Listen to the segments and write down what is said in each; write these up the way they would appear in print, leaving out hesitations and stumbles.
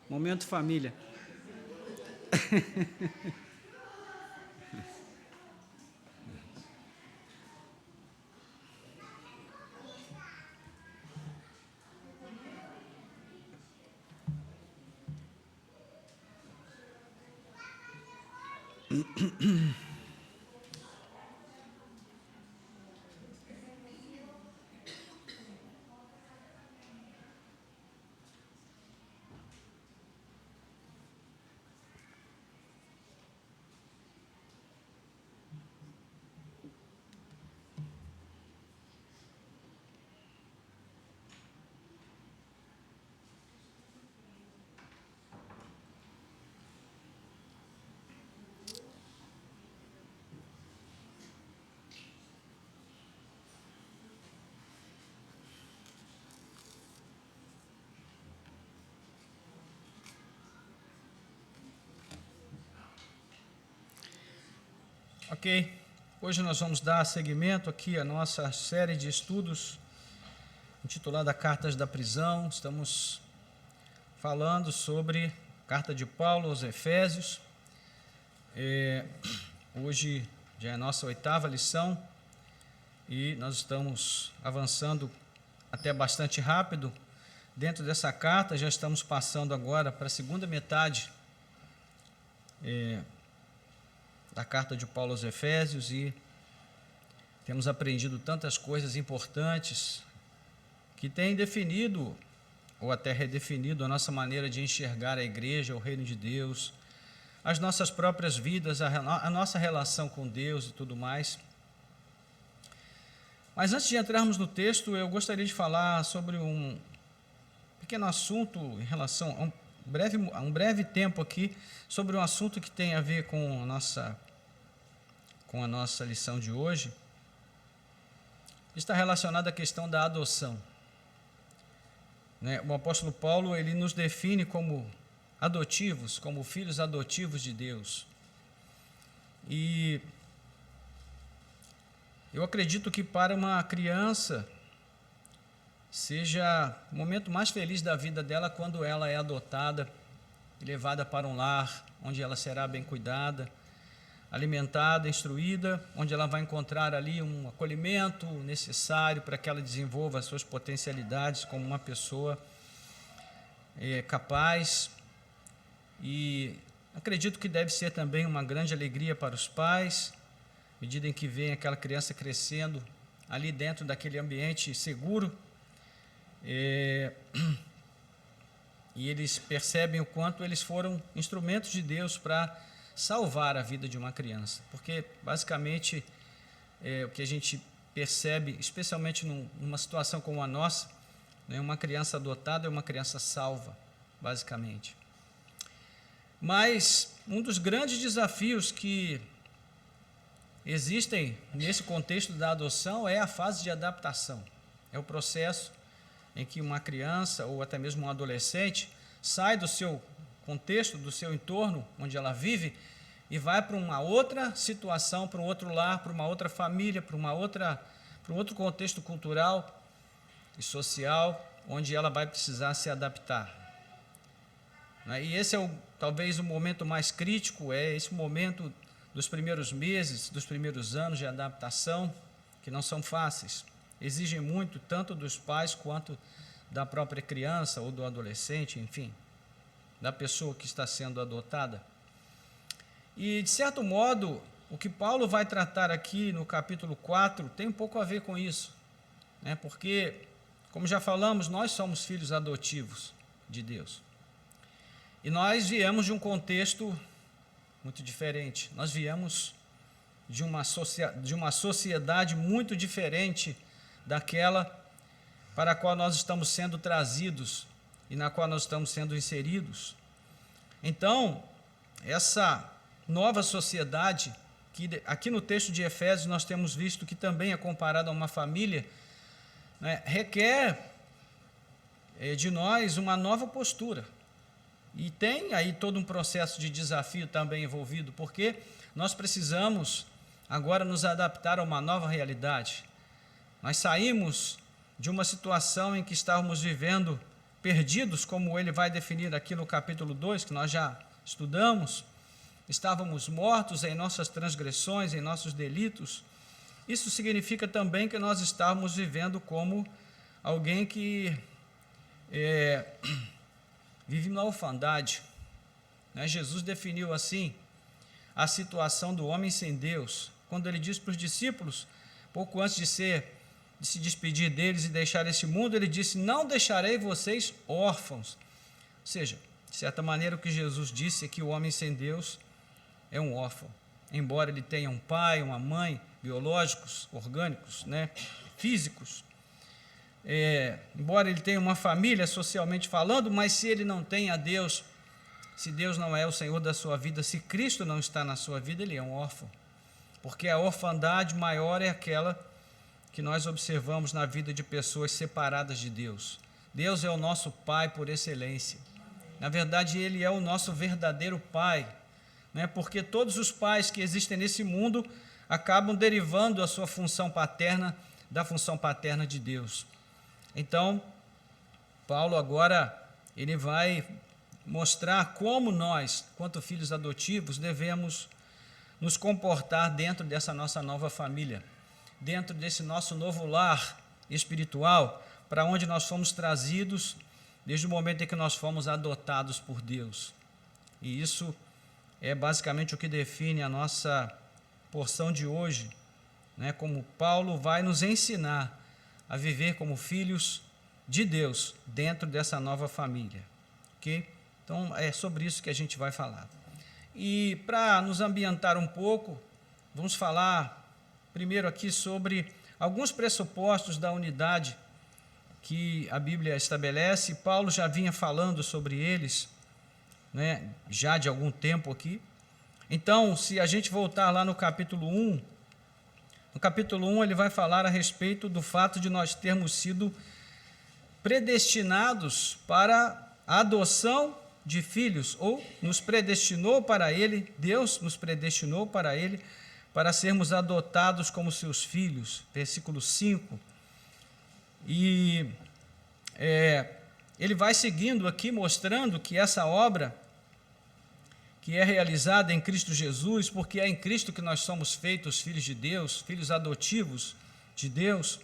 Momento família. Ok, hoje nós vamos dar seguimento aqui à nossa série de estudos intitulada Cartas da Prisão. Estamos falando sobre a carta de Paulo aos Efésios. Hoje já é a nossa 8ª lição e nós estamos avançando até bastante rápido. Dentro dessa carta já estamos passando agora para a segunda metade da carta de Paulo aos Efésios e temos aprendido tantas coisas importantes que têm definido ou até redefinido a nossa maneira de enxergar a igreja, o reino de Deus, as nossas próprias vidas, a nossa relação com Deus e tudo mais. Mas antes de entrarmos no texto, eu gostaria de falar sobre um pequeno assunto em relação a um breve tempo aqui, sobre um assunto que tem a ver com a nossa lição de hoje. Está relacionado à questão da adoção. O apóstolo Paulo, ele nos define como adotivos, como filhos adotivos de Deus. E eu acredito que para uma criança seja o momento mais feliz da vida dela quando ela é adotada e levada para um lar onde ela será bem cuidada, alimentada, instruída, onde ela vai encontrar ali um acolhimento necessário para que ela desenvolva as suas potencialidades como uma pessoa capaz. E acredito que deve ser também uma grande alegria para os pais, à medida em que veem aquela criança crescendo ali dentro daquele ambiente seguro, e eles percebem o quanto eles foram instrumentos de Deus para salvar a vida de uma criança, porque basicamente o que a gente percebe, especialmente numa situação como a nossa, uma criança adotada é uma criança salva, basicamente. Mas um dos grandes desafios que existem nesse contexto da adoção é a fase de adaptação, é o processo em que uma criança ou até mesmo um adolescente sai do seu contexto, do seu entorno onde ela vive e vai para uma outra situação, para um outro lar, para uma outra família, para um outro contexto cultural e social, onde ela vai precisar se adaptar. E esse é talvez o momento mais crítico, é esse momento dos primeiros meses, dos primeiros anos de adaptação, que não são fáceis, exigem muito, tanto dos pais quanto da própria criança ou do adolescente, enfim, da pessoa que está sendo adotada. E, de certo modo, o que Paulo vai tratar aqui no capítulo 4 tem um pouco a ver com isso, porque, como já falamos, nós somos filhos adotivos de Deus. E nós viemos de um contexto muito diferente, nós viemos de uma sociedade muito diferente daquela para a qual nós estamos sendo trazidos e na qual nós estamos sendo inseridos. Então, essa nova sociedade, que aqui no texto de Efésios nós temos visto que também é comparada a uma família, requer de nós uma nova postura. E tem aí todo um processo de desafio também envolvido, porque nós precisamos agora nos adaptar a uma nova realidade. Nós saímos de uma situação em que estávamos vivendo perdidos, como ele vai definir aqui no capítulo 2, que nós já estudamos, estávamos mortos em nossas transgressões, em nossos delitos. Isso significa também que nós estávamos vivendo como alguém que vive na orfandade. Jesus definiu assim a situação do homem sem Deus, quando ele diz para os discípulos, pouco antes de se despedir deles e deixar esse mundo, ele disse: não deixarei vocês órfãos. Ou seja, de certa maneira o que Jesus disse é que o homem sem Deus é um órfão, embora ele tenha um pai, uma mãe, biológicos, orgânicos, físicos, embora ele tenha uma família socialmente falando, mas se ele não tem a Deus, se Deus não é o Senhor da sua vida, se Cristo não está na sua vida, ele é um órfão, porque a orfandade maior é aquela que nós observamos na vida de pessoas separadas de Deus. Deus é o nosso Pai por excelência. Na verdade, Ele é o nosso verdadeiro Pai, porque todos os pais que existem nesse mundo acabam derivando a sua função paterna da função paterna de Deus. Então, Paulo agora ele vai mostrar como nós, quanto filhos adotivos, devemos nos comportar dentro dessa nossa nova família, dentro desse nosso novo lar espiritual, para onde nós fomos trazidos desde o momento em que nós fomos adotados por Deus. E isso é basicamente o que define a nossa porção de hoje, como Paulo vai nos ensinar a viver como filhos de Deus dentro dessa nova família. Ok? Então, é sobre isso que a gente vai falar. E para nos ambientar um pouco, vamos falar primeiro aqui sobre alguns pressupostos da unidade que a Bíblia estabelece. Paulo já vinha falando sobre eles, já de algum tempo aqui. Então, se a gente voltar lá no capítulo 1, ele vai falar a respeito do fato de nós termos sido predestinados para a adoção de filhos, ou nos predestinou para Ele, Deus nos predestinou para Ele, para sermos adotados como seus filhos, versículo 5. E ele vai seguindo aqui, mostrando que essa obra, que é realizada em Cristo Jesus, porque é em Cristo que nós somos feitos filhos de Deus, filhos adotivos de Deus.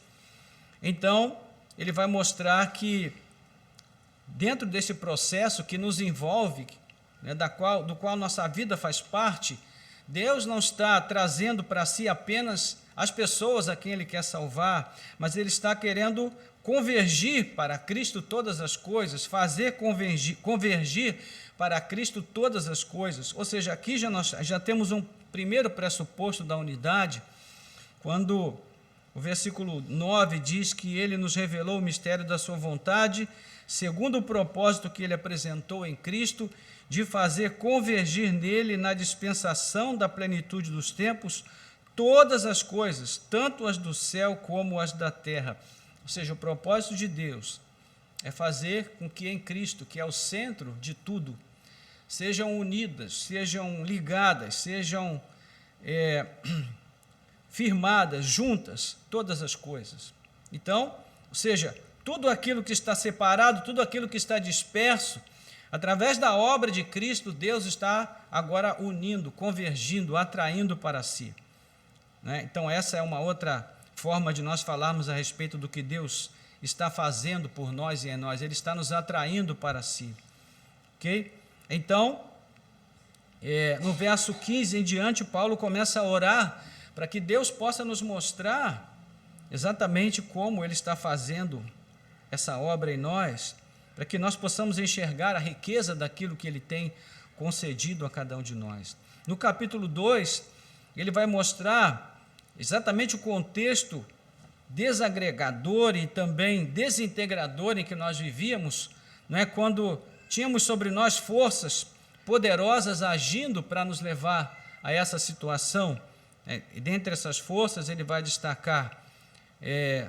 Então, ele vai mostrar que, dentro desse processo que nos envolve, do qual nossa vida faz parte, Deus não está trazendo para si apenas as pessoas a quem Ele quer salvar, mas Ele está querendo convergir para Cristo todas as coisas, fazer convergir para Cristo todas as coisas. Ou seja, aqui nós já temos um primeiro pressuposto da unidade, quando o versículo 9 diz que Ele nos revelou o mistério da sua vontade, segundo o propósito que Ele apresentou em Cristo, de fazer convergir nele, na dispensação da plenitude dos tempos, todas as coisas, tanto as do céu como as da terra. Ou seja, o propósito de Deus é fazer com que em Cristo, que é o centro de tudo, sejam unidas, sejam ligadas, sejam firmadas, juntas, todas as coisas. Então, ou seja, tudo aquilo que está separado, tudo aquilo que está disperso, através da obra de Cristo, Deus está agora unindo, convergindo, atraindo para si. Então, essa é uma outra forma de nós falarmos a respeito do que Deus está fazendo por nós e em nós. Ele está nos atraindo para si. Ok? Então, no verso 15 em diante, Paulo começa a orar para que Deus possa nos mostrar exatamente como Ele está fazendo essa obra em nós, para que nós possamos enxergar a riqueza daquilo que Ele tem concedido a cada um de nós. No capítulo 2, ele vai mostrar exatamente o contexto desagregador e também desintegrador em que nós vivíamos, quando tínhamos sobre nós forças poderosas agindo para nos levar a essa situação. E dentre essas forças ele vai destacar,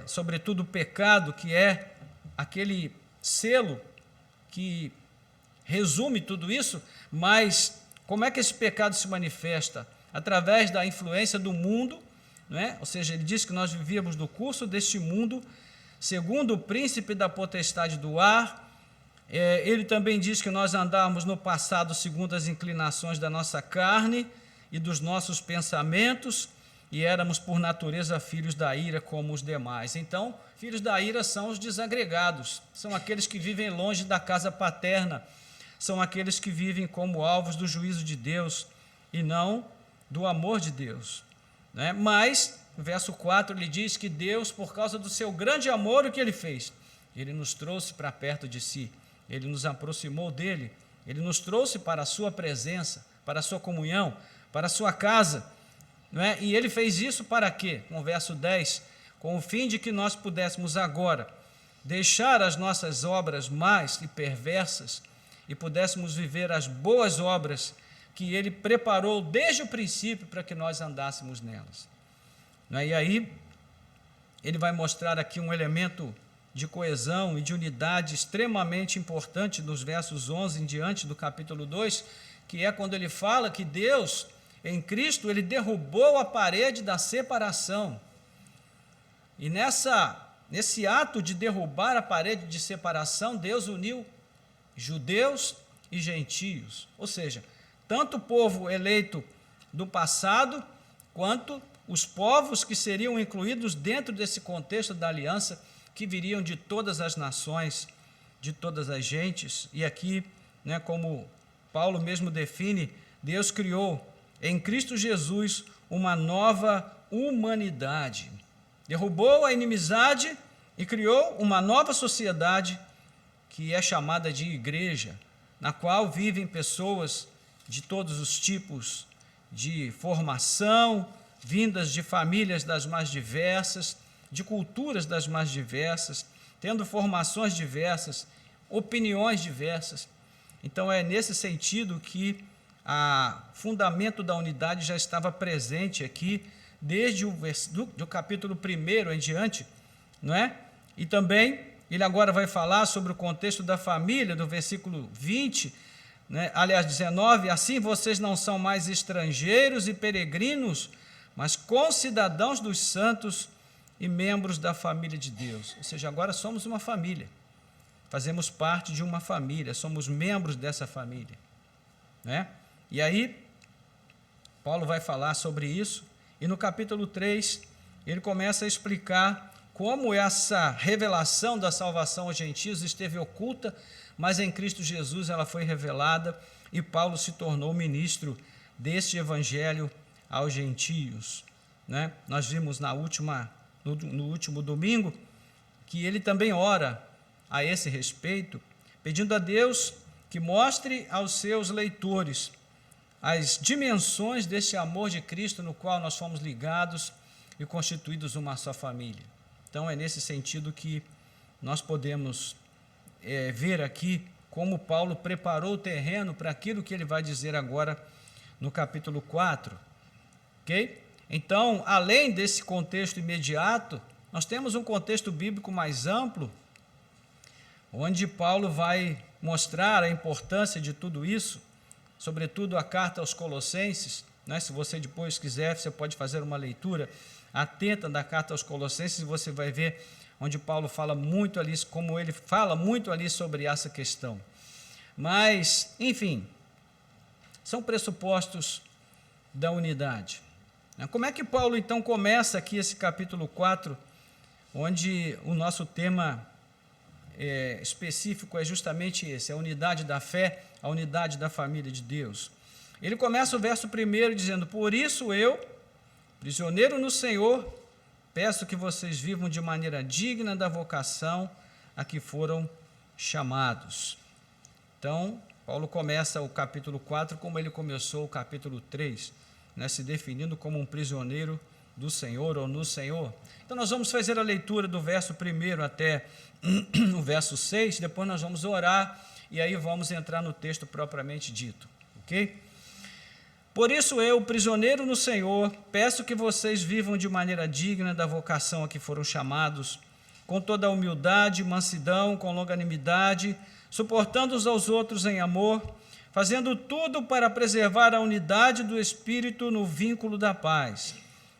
sobretudo, o pecado, que é aquele selo que resume tudo isso, mas como é que esse pecado se manifesta? Através da influência do mundo, ou seja, ele diz que nós vivíamos no curso deste mundo, segundo o príncipe da potestade do ar, Ele também diz que nós andávamos no passado segundo as inclinações da nossa carne e dos nossos pensamentos, e éramos por natureza filhos da ira como os demais. Então, filhos da ira são os desagregados, são aqueles que vivem longe da casa paterna, são aqueles que vivem como alvos do juízo de Deus e não do amor de Deus, né? Mas, no verso 4, ele diz que Deus, por causa do seu grande amor, o que ele fez? Ele nos trouxe para perto de si, ele nos aproximou dele, ele nos trouxe para a sua presença, para a sua comunhão, para a sua casa, não é? E ele fez isso para quê? Com o verso 10, com o fim de que nós pudéssemos agora deixar as nossas obras más e perversas e pudéssemos viver as boas obras que ele preparou desde o princípio para que nós andássemos nelas. Não é? E aí, ele vai mostrar aqui um elemento de coesão e de unidade extremamente importante dos versos 11 em diante do capítulo 2, que é quando ele fala que Deus, em Cristo, ele derrubou a parede da separação. E nesse ato de derrubar a parede de separação, Deus uniu judeus e gentios, ou seja, tanto o povo eleito do passado, quanto os povos que seriam incluídos dentro desse contexto da aliança, que viriam de todas as nações, de todas as gentes. E aqui, né, como Paulo mesmo define, Deus criou em Cristo Jesus uma nova humanidade. Derrubou a inimizade e criou uma nova sociedade que é chamada de igreja, na qual vivem pessoas de todos os tipos de formação, vindas de famílias das mais diversas, de culturas das mais diversas, tendo formações diversas, opiniões diversas. Então, é nesse sentido que o fundamento da unidade já estava presente aqui, desde do capítulo 1 em diante, não é? E também, ele agora vai falar sobre o contexto da família, do versículo 20, né? Aliás, 19, assim vocês não são mais estrangeiros e peregrinos, mas concidadãos dos santos e membros da família de Deus. Ou seja, agora somos uma família, fazemos parte de uma família, somos membros dessa família, né? E aí, Paulo vai falar sobre isso, e no capítulo 3, ele começa a explicar como essa revelação da salvação aos gentios esteve oculta, mas em Cristo Jesus ela foi revelada, e Paulo se tornou ministro deste evangelho aos gentios, né? Nós vimos no último domingo que ele também ora a esse respeito, pedindo a Deus que mostre aos seus leitores as dimensões desse amor de Cristo no qual nós fomos ligados e constituídos uma só família. Então, é nesse sentido que nós podemos ver aqui como Paulo preparou o terreno para aquilo que ele vai dizer agora no capítulo 4. Ok? Então, além desse contexto imediato, nós temos um contexto bíblico mais amplo, onde Paulo vai mostrar a importância de tudo isso, sobretudo a carta aos Colossenses, né? Se você depois quiser, você pode fazer uma leitura atenta da carta aos Colossenses, e você vai ver onde Paulo fala muito ali, como ele fala muito ali sobre essa questão. Mas, enfim, são pressupostos da unidade. Como é que Paulo, então, começa aqui esse capítulo 4, onde o nosso tema específico é justamente esse, a unidade da fé, a unidade da família de Deus. Ele começa o verso 1 dizendo: por isso eu, prisioneiro no Senhor, peço que vocês vivam de maneira digna da vocação a que foram chamados. Então, Paulo começa o capítulo 4 como ele começou o capítulo 3, né, se definindo como um prisioneiro do Senhor ou no Senhor. Então, nós vamos fazer a leitura do verso 1 até o verso 6, depois nós vamos orar e aí vamos entrar no texto propriamente dito, ok? Por isso eu, prisioneiro no Senhor, peço que vocês vivam de maneira digna da vocação a que foram chamados, com toda a humildade, mansidão, com longanimidade, suportando uns aos outros em amor, fazendo tudo para preservar a unidade do Espírito no vínculo da paz.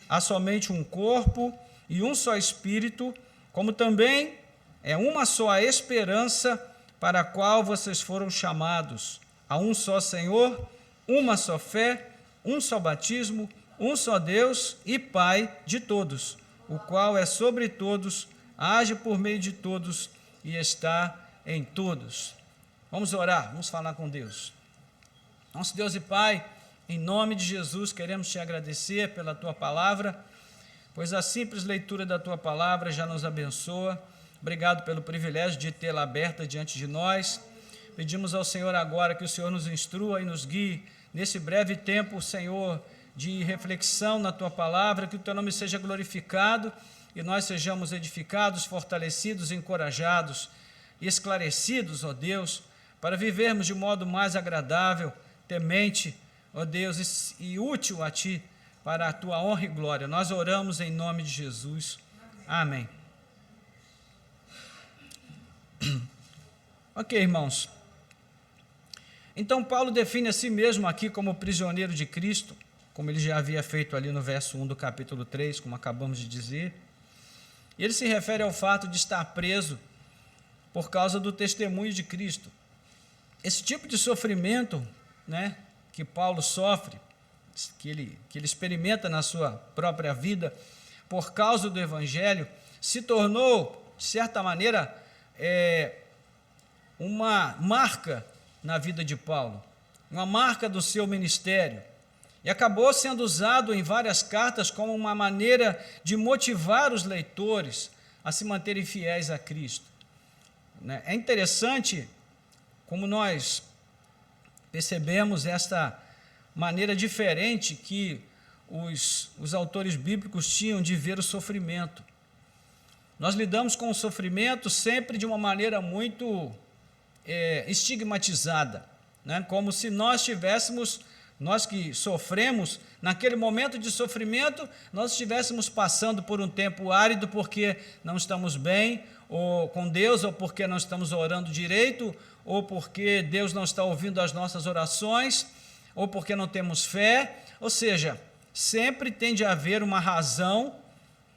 Há somente um corpo e um só Espírito, como também é uma só a esperança para a qual vocês foram chamados, a um só Senhor, uma só fé, um só batismo, um só Deus e Pai de todos, o qual é sobre todos, age por meio de todos e está em todos. Vamos orar, vamos falar com Deus. Nosso Deus e Pai, em nome de Jesus, queremos te agradecer pela tua palavra, pois a simples leitura da tua palavra já nos abençoa. Obrigado pelo privilégio de tê-la aberta diante de nós. Pedimos ao Senhor agora que o Senhor nos instrua e nos guie nesse breve tempo, Senhor, de reflexão na tua palavra, que o teu nome seja glorificado e nós sejamos edificados, fortalecidos, encorajados e esclarecidos, ó Deus, para vivermos de modo mais agradável, temente, ó Deus, e útil a Ti, para a Tua honra e glória. Nós oramos em nome de Jesus. Amém. Ok, irmãos. Então, Paulo define a si mesmo aqui como prisioneiro de Cristo, como ele já havia feito ali no verso 1 do capítulo 3, como acabamos de dizer. Ele se refere ao fato de estar preso por causa do testemunho de Cristo. Esse tipo de sofrimento, né, que Paulo sofre, que ele experimenta na sua própria vida, por causa do Evangelho, se tornou, de certa maneira, uma marca na vida de Paulo, uma marca do seu ministério, e acabou sendo usado em várias cartas como uma maneira de motivar os leitores a se manterem fiéis a Cristo. É interessante como nós percebemos esta maneira diferente que os autores bíblicos tinham de ver o sofrimento. Nós lidamos com o sofrimento sempre de uma maneira muito estigmatizada, né? Como se nós que sofremos, naquele momento de sofrimento, nós estivéssemos passando por um tempo árido porque não estamos bem ou com Deus, ou porque não estamos orando direito, ou porque Deus não está ouvindo as nossas orações, ou porque não temos fé. Ou seja, sempre tem de haver uma razão,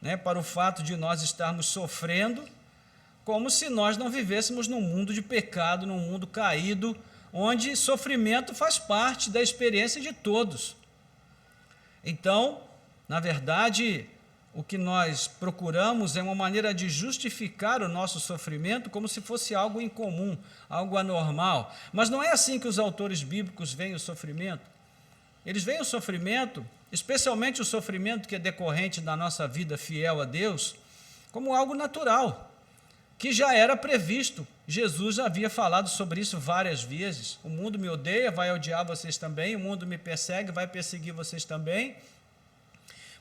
né, para o fato de nós estarmos sofrendo, como se nós não vivêssemos num mundo de pecado, num mundo caído, onde sofrimento faz parte da experiência de todos. Então, na verdade, o que nós procuramos é uma maneira de justificar o nosso sofrimento como se fosse algo incomum, algo anormal. Mas não é assim que os autores bíblicos veem o sofrimento. Eles veem o sofrimento, especialmente o sofrimento que é decorrente da nossa vida fiel a Deus, como algo natural, que já era previsto. Jesus já havia falado sobre isso várias vezes. O mundo me odeia, vai odiar vocês também. O mundo me persegue, vai perseguir vocês também.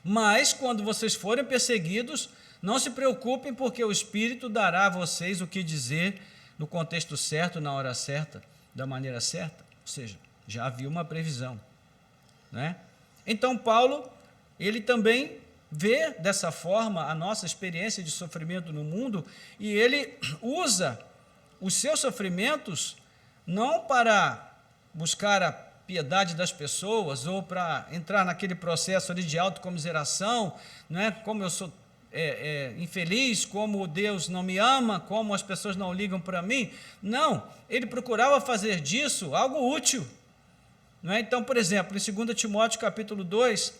Mas, quando vocês forem perseguidos, não se preocupem, porque o Espírito dará a vocês o que dizer no contexto certo, na hora certa, da maneira certa. Ou seja, já havia uma previsão, né? Então, Paulo, ele também vê dessa forma a nossa experiência de sofrimento no mundo, e ele usa os seus sofrimentos não para buscar a piedade das pessoas ou para entrar naquele processo ali de autocomiseração, né? Como eu sou infeliz, como Deus não me ama, como as pessoas não ligam para mim. Não, ele procurava fazer disso algo útil, não é? Então, por exemplo, em 2 Timóteo capítulo 2,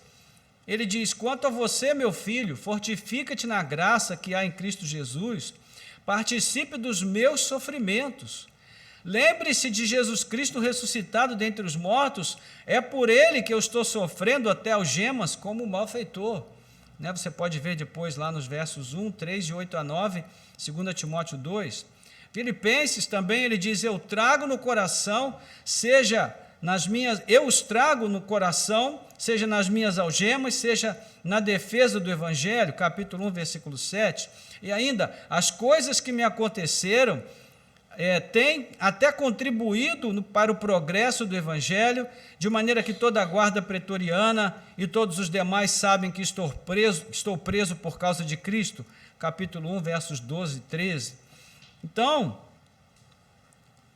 ele diz: quanto a você, meu filho, fortifica-te na graça que há em Cristo Jesus, participe dos meus sofrimentos. Lembre-se de Jesus Cristo ressuscitado dentre os mortos, é por ele que eu estou sofrendo até algemas como malfeitor. Né? Você pode ver depois lá nos versos 1, 3, de 8 a 9, 2 Timóteo 2. Filipenses também ele diz: eu trago no coração, eu os trago no coração, seja nas minhas algemas, seja na defesa do Evangelho, capítulo 1, versículo 7. E ainda, as coisas que me aconteceram têm até contribuído para o progresso do Evangelho, de maneira que toda a guarda pretoriana e todos os demais sabem que estou preso por causa de Cristo, capítulo 1, versos 12 e 13. Então,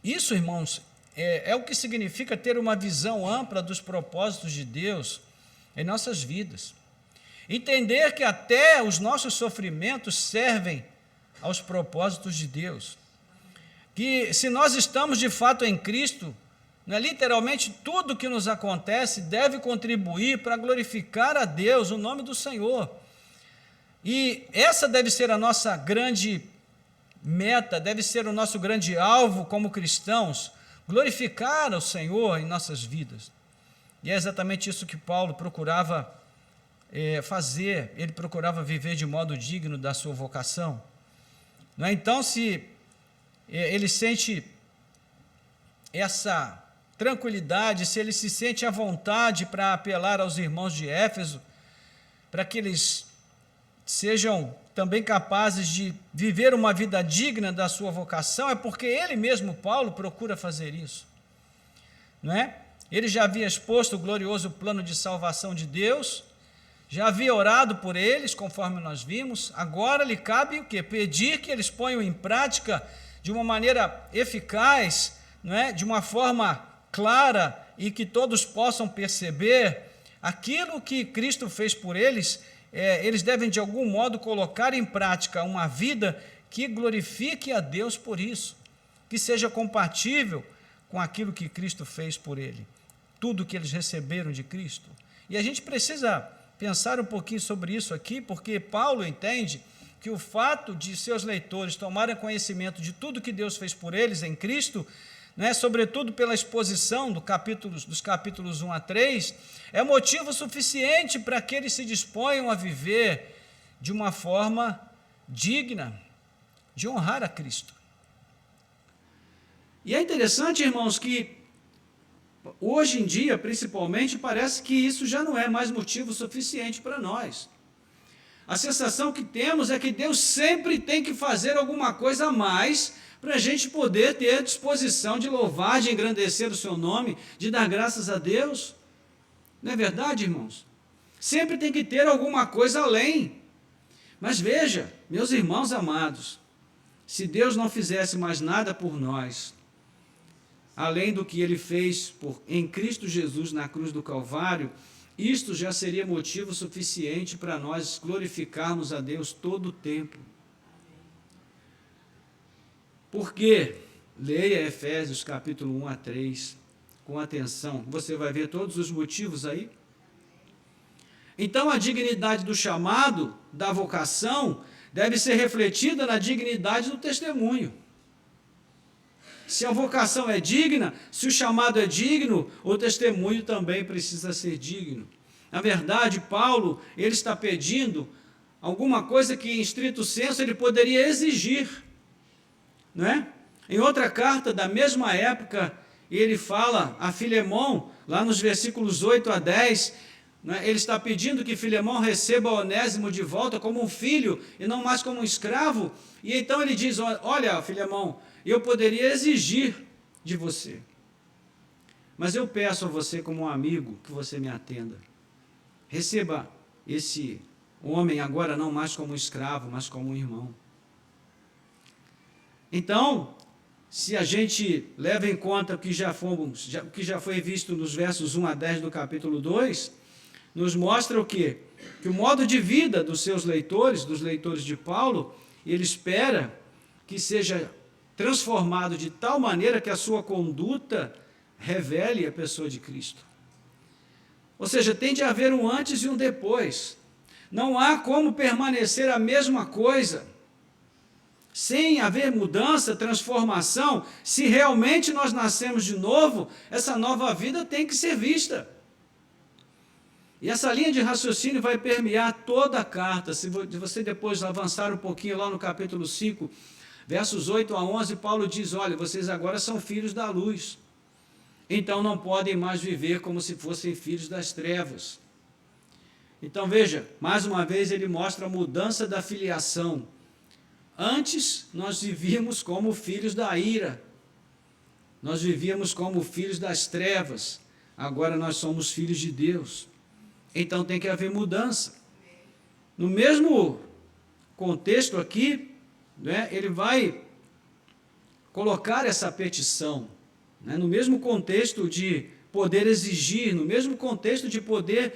isso, irmãos, é o que significa ter uma visão ampla dos propósitos de Deus em nossas vidas. Entender que até os nossos sofrimentos servem aos propósitos de Deus. que se nós estamos de fato em Cristo, né, literalmente tudo que nos acontece deve contribuir para glorificar a Deus, o nome do Senhor. E essa deve ser a nossa grande meta, deve ser o nosso grande alvo como cristãos, glorificar ao Senhor em nossas vidas. E é exatamente isso que Paulo procurava fazer, ele procurava viver de modo digno da sua vocação. Não é? Então, se ele sente essa tranquilidade, se ele se sente à vontade para apelar aos irmãos de Éfeso, para que eles sejam também capazes de viver uma vida digna da sua vocação, é porque ele mesmo, Paulo, procura fazer isso. Não é? Ele já havia exposto o glorioso plano de salvação de Deus, já havia orado por eles, conforme nós vimos, agora lhe cabe o quê? Pedir que eles ponham em prática de uma maneira eficaz, não é? De uma forma clara e que todos possam perceber aquilo que Cristo fez por eles. Eles devem de algum modo colocar em prática uma vida que glorifique a Deus por isso, que seja compatível com aquilo que Cristo fez por ele, tudo que eles receberam de Cristo. E a gente precisa pensar um pouquinho sobre isso aqui, porque Paulo entende que o fato de seus leitores tomarem conhecimento de tudo que Deus fez por eles em Cristo, né, sobretudo pela exposição dos capítulos 1 a 3, é motivo suficiente para que eles se disponham a viver de uma forma digna de honrar a Cristo. E é interessante, irmãos, que hoje em dia, principalmente, parece que isso já não é mais motivo suficiente para nós. A sensação que temos é que Deus sempre tem que fazer alguma coisa a mais para a gente poder ter disposição de louvar, de engrandecer o seu nome, de dar graças a Deus. Não é verdade, irmãos? Sempre tem que ter alguma coisa além. Mas veja, meus irmãos amados, se Deus não fizesse mais nada por nós, além do que ele fez em Cristo Jesus na cruz do Calvário, isto já seria motivo suficiente para nós glorificarmos a Deus todo o tempo. Porque, leia Efésios capítulo 1 a 3, com atenção, você vai ver todos os motivos aí. Então, a dignidade do chamado, da vocação, deve ser refletida na dignidade do testemunho. Se a vocação é digna, se o chamado é digno, o testemunho também precisa ser digno. Na verdade, Paulo, ele está pedindo alguma coisa que, em estrito senso, ele poderia exigir, não é? Em outra carta da mesma época, ele fala a Filemão, lá nos versículos 8 a 10, não é? Ele está pedindo que Filemão receba Onésimo de volta como um filho e não mais como um escravo. E então ele diz, olha, Filemão, eu poderia exigir de você, mas eu peço a você como um amigo que você me atenda. Receba esse homem agora não mais como um escravo, mas como um irmão. Então, se a gente leva em conta o que já foi visto nos versos 1 a 10 do capítulo 2, nos mostra o quê? Que o modo de vida dos seus leitores, dos leitores de Paulo, ele espera que seja transformado de tal maneira que a sua conduta revele a pessoa de Cristo. Ou seja, tem de haver um antes e um depois. Não há como permanecer a mesma coisa sem haver mudança, transformação. Se realmente nós nascemos de novo, essa nova vida tem que ser vista. E essa linha de raciocínio vai permear toda a carta. Se você depois avançar um pouquinho lá no capítulo 5, versos 8 a 11, Paulo diz, olha, vocês agora são filhos da luz, então não podem mais viver como se fossem filhos das trevas. Então veja, mais uma vez ele mostra a mudança da filiação. Antes nós vivíamos como filhos da ira, nós vivíamos como filhos das trevas, agora nós somos filhos de Deus. Então tem que haver mudança. No mesmo contexto aqui, né, ele vai colocar essa petição, né, no mesmo contexto de poder exigir, no mesmo contexto de poder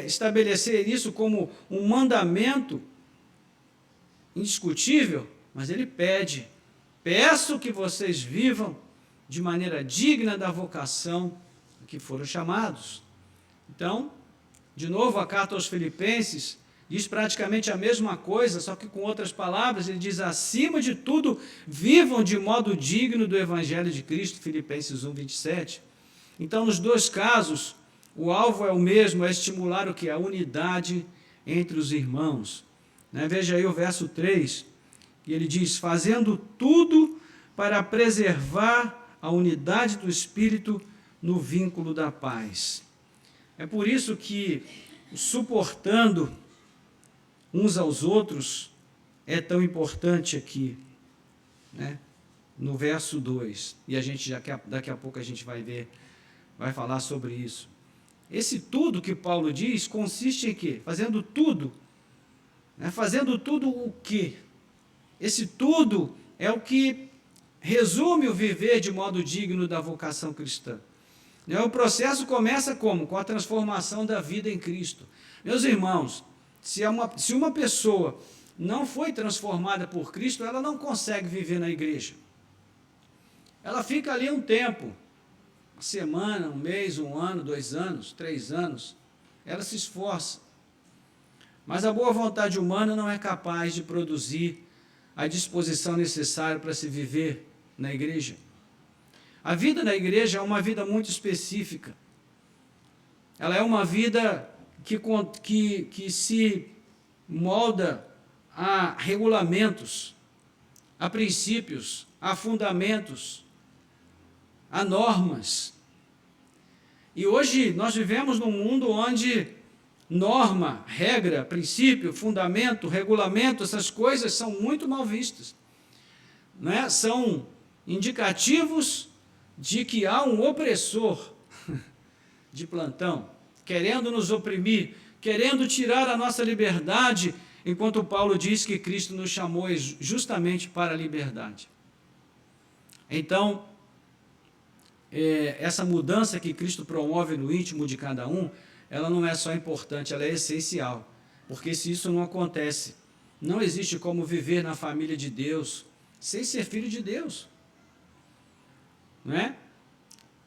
estabelecer isso como um mandamento indiscutível, mas ele pede Peço que vocês vivam de maneira digna da vocação que foram chamados. Então, de novo, a carta aos Filipenses diz praticamente a mesma coisa, só que com outras palavras. Ele diz: acima de tudo, vivam de modo digno do Evangelho de Cristo, Filipenses 1, 27. Então, nos dois casos, o alvo é o mesmo, é estimular o que? A unidade entre os irmãos. Veja aí o verso 3, que ele diz: fazendo tudo para preservar a unidade do Espírito no vínculo da paz. É por isso que suportando uns aos outros é tão importante aqui, no verso 2. E a gente daqui a pouco a gente vai falar sobre isso. Esse tudo que Paulo diz consiste em quê? Fazendo tudo. Fazendo tudo o quê? Esse tudo é o que resume o viver de modo digno da vocação cristã. O processo começa como? Com a transformação da vida em Cristo. Meus irmãos, se uma pessoa não foi transformada por Cristo, ela não consegue viver na igreja. Ela fica ali um tempo, uma semana, um mês, 1 ano, 2 anos, 3 anos, ela se esforça. Mas a boa vontade humana não é capaz de produzir a disposição necessária para se viver na igreja. A vida na igreja é uma vida muito específica. Ela é uma vida que se molda a regulamentos, a princípios, a fundamentos, a normas. E hoje nós vivemos num mundo onde norma, regra, princípio, fundamento, regulamento, essas coisas são muito mal vistas. São indicativos de que há um opressor de plantão, querendo nos oprimir, querendo tirar a nossa liberdade, enquanto Paulo diz que Cristo nos chamou justamente para a liberdade. Então, essa mudança que Cristo promove no íntimo de cada um, ela não é só importante, ela é essencial, porque se isso não acontece, não existe como viver na família de Deus sem ser filho de Deus.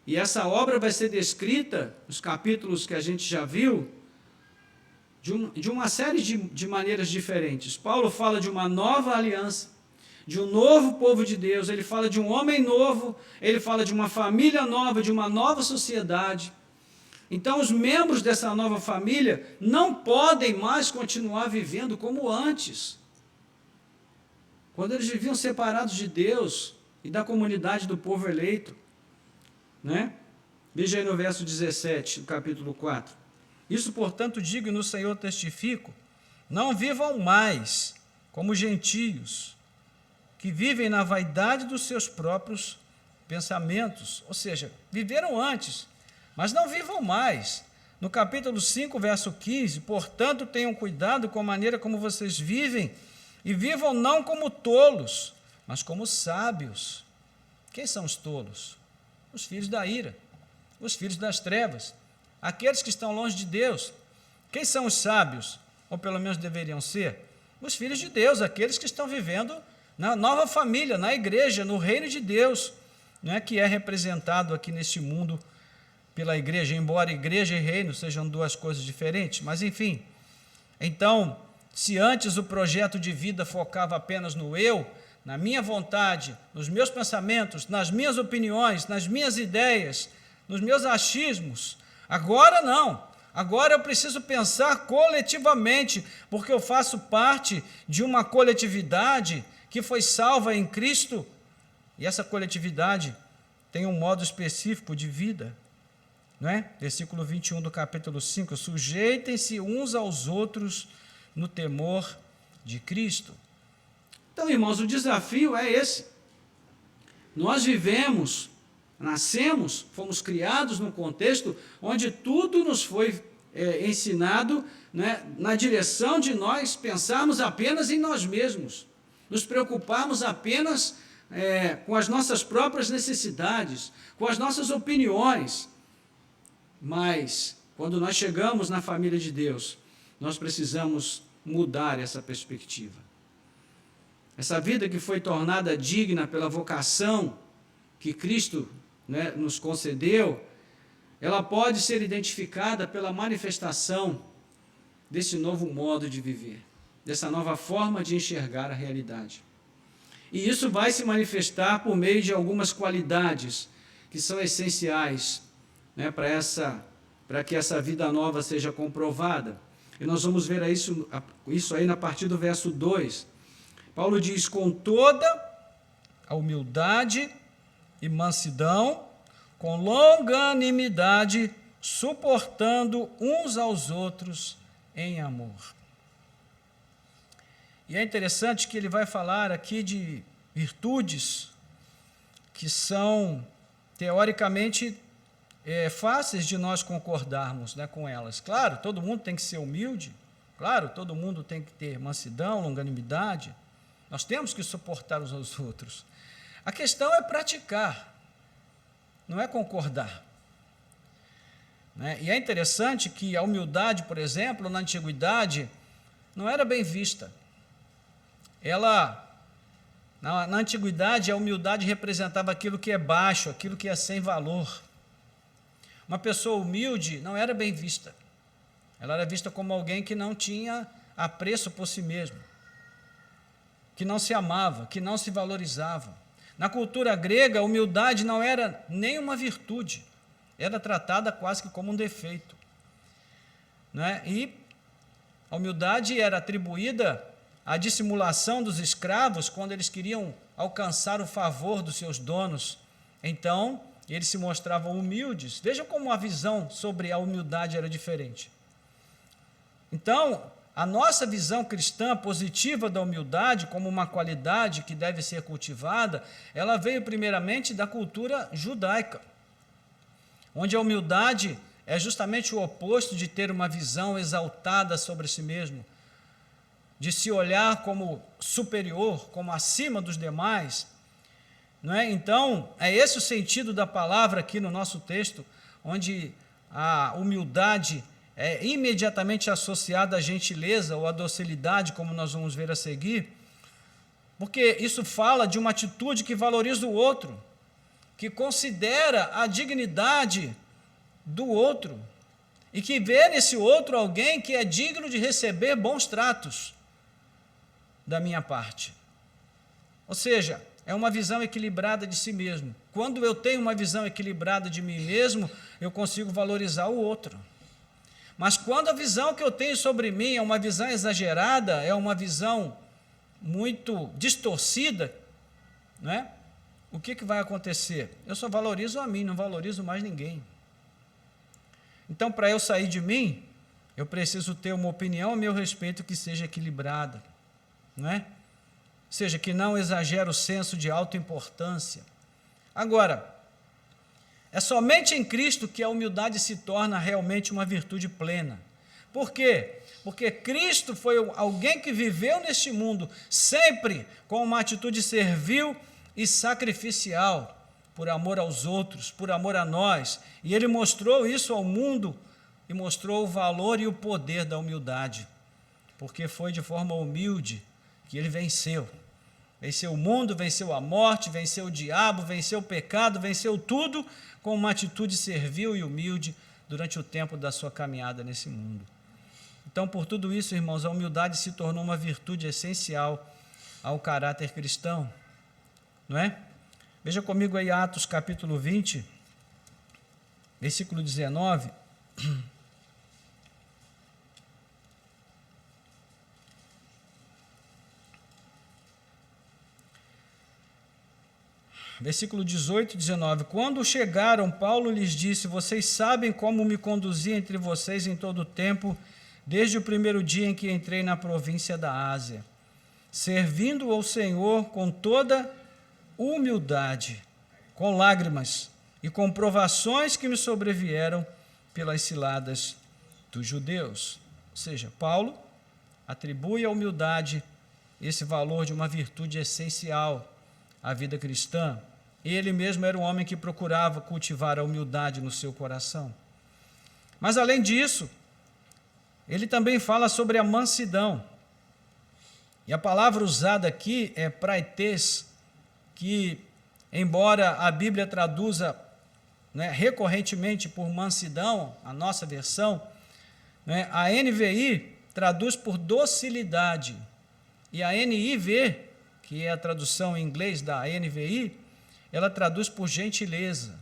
E essa obra vai ser descrita, nos capítulos que a gente já viu, de uma série de maneiras diferentes. Paulo fala de uma nova aliança, de um novo povo de Deus, ele fala de um homem novo, ele fala de uma família nova, de uma nova sociedade. Então, os membros dessa nova família não podem mais continuar vivendo como antes, quando eles viviam separados de Deus e da comunidade do povo eleito. Veja aí no verso 17, do capítulo 4. Isso, portanto, digo e no Senhor testifico, não vivam mais como gentios, que vivem na vaidade dos seus próprios pensamentos. Ou seja, viveram antes, mas não vivam mais. No capítulo 5, verso 15, portanto, tenham cuidado com a maneira como vocês vivem, e vivam não como tolos, mas como sábios. Quem são os tolos? Os filhos da ira, os filhos das trevas, aqueles que estão longe de Deus. Quem são os sábios? Ou pelo menos deveriam ser? Os filhos de Deus, aqueles que estão vivendo na nova família, na igreja, no reino de Deus, que é representado aqui neste mundo pela igreja, embora igreja e reino sejam duas coisas diferentes, mas enfim. Então, se antes o projeto de vida focava apenas no eu, na minha vontade, nos meus pensamentos, nas minhas opiniões, nas minhas ideias, nos meus achismos, agora não. Agora eu preciso pensar coletivamente, porque eu faço parte de uma coletividade que foi salva em Cristo, e essa coletividade tem um modo específico de vida. Versículo 21 do capítulo 5, sujeitem-se uns aos outros no temor de Cristo. Então, irmãos, o desafio é esse. Nós vivemos, nascemos, fomos criados num contexto onde tudo nos foi ensinado na direção de nós pensarmos apenas em nós mesmos, nos preocuparmos apenas com as nossas próprias necessidades, com as nossas opiniões. Mas, quando nós chegamos na família de Deus, nós precisamos mudar essa perspectiva. essa vida que foi tornada digna pela vocação que Cristo, né, nos concedeu, ela pode ser identificada pela manifestação desse novo modo de viver, dessa nova forma de enxergar a realidade. E isso vai se manifestar por meio de algumas qualidades que são essenciais, né, para que essa vida nova seja comprovada. E nós vamos ver isso aí na partir do verso 2. Paulo diz: com toda a humildade e mansidão, com longanimidade, suportando uns aos outros em amor. E é interessante que ele vai falar aqui de virtudes que são, teoricamente, fáceis de nós concordarmos, né, com elas. Claro, todo mundo tem que ser humilde, claro, todo mundo tem que ter mansidão, longanimidade, nós temos que suportar uns aos outros. A questão é praticar, não é concordar. Né? E é interessante que a humildade, por exemplo, na antiguidade, não era bem vista. Na antiguidade, a humildade representava aquilo que é baixo, aquilo que é sem valor. Uma pessoa humilde não era bem vista. Ela era vista como alguém que não tinha apreço por si mesmo, que não se amava, que não se valorizava. Na cultura grega, a humildade não era nem uma virtude, era tratada quase que como um defeito. Né? E a humildade era atribuída à dissimulação dos escravos quando eles queriam alcançar o favor dos seus donos. Então, eles se mostravam humildes. Vejam como a visão sobre a humildade era diferente. Então, a nossa visão cristã positiva da humildade como uma qualidade que deve ser cultivada, ela veio primeiramente da cultura judaica, onde a humildade é justamente o oposto de ter uma visão exaltada sobre si mesmo, de se olhar como superior, como acima dos demais. Não é? Então, é esse o sentido da palavra aqui no nosso texto, onde a humildade é imediatamente associada à gentileza ou à docilidade, como nós vamos ver a seguir, porque isso fala de uma atitude que valoriza o outro, que considera a dignidade do outro e que vê nesse outro alguém que é digno de receber bons tratos da minha parte. Ou seja, é uma visão equilibrada de si mesmo. Quando eu tenho uma visão equilibrada de mim mesmo, eu consigo valorizar o outro. Mas quando a visão que eu tenho sobre mim é uma visão exagerada, é uma visão muito distorcida, não é? O que vai acontecer? Eu só valorizo a mim, não valorizo mais ninguém. Então, para eu sair de mim, eu preciso ter uma opinião a meu respeito que seja equilibrada, não é? Ou seja, que não exagere o senso de autoimportância. Agora, é somente em Cristo que a humildade se torna realmente uma virtude plena. Por quê? Porque Cristo foi alguém que viveu neste mundo sempre com uma atitude servil e sacrificial, por amor aos outros, por amor a nós. E ele mostrou isso ao mundo e mostrou o valor e o poder da humildade, porque foi de forma humilde que ele venceu. Venceu o mundo, venceu a morte, venceu o diabo, venceu o pecado, venceu tudo com uma atitude servil e humilde durante o tempo da sua caminhada nesse mundo. Então, por tudo isso, irmãos, a humildade se tornou uma virtude essencial ao caráter cristão, não é? Veja comigo aí Atos capítulo 20, versículo 19. Versículo 18 e 19. Quando chegaram, Paulo lhes disse: vocês sabem como me conduzi entre vocês em todo o tempo, desde o primeiro dia em que entrei na província da Ásia, servindo ao Senhor com toda humildade, com lágrimas e com provações que me sobrevieram pelas ciladas dos judeus. Ou seja, Paulo atribui à humildade esse valor de uma virtude essencial à vida cristã. Ele mesmo era um homem que procurava cultivar a humildade no seu coração. Mas, além disso, ele também fala sobre a mansidão. E a palavra usada aqui é praetes, que, embora a Bíblia traduza, né, recorrentemente por mansidão, a nossa versão, né, a NVI traduz por docilidade, e a NIV, que é a tradução em inglês da NVI, ela traduz por gentileza,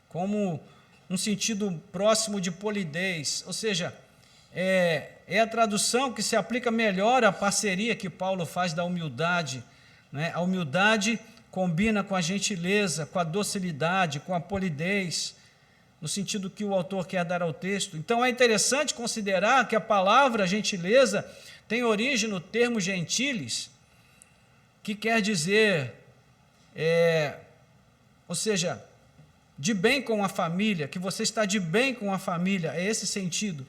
como um sentido próximo de polidez, ou seja, é a tradução que se aplica melhor à parceria que Paulo faz da humildade, né? A humildade combina com a gentileza, com a docilidade, com a polidez, no sentido que o autor quer dar ao texto. Então é interessante considerar que a palavra gentileza tem origem no termo gentilis, que quer dizer, ou seja, de bem com a família, que você está de bem com a família, é esse sentido.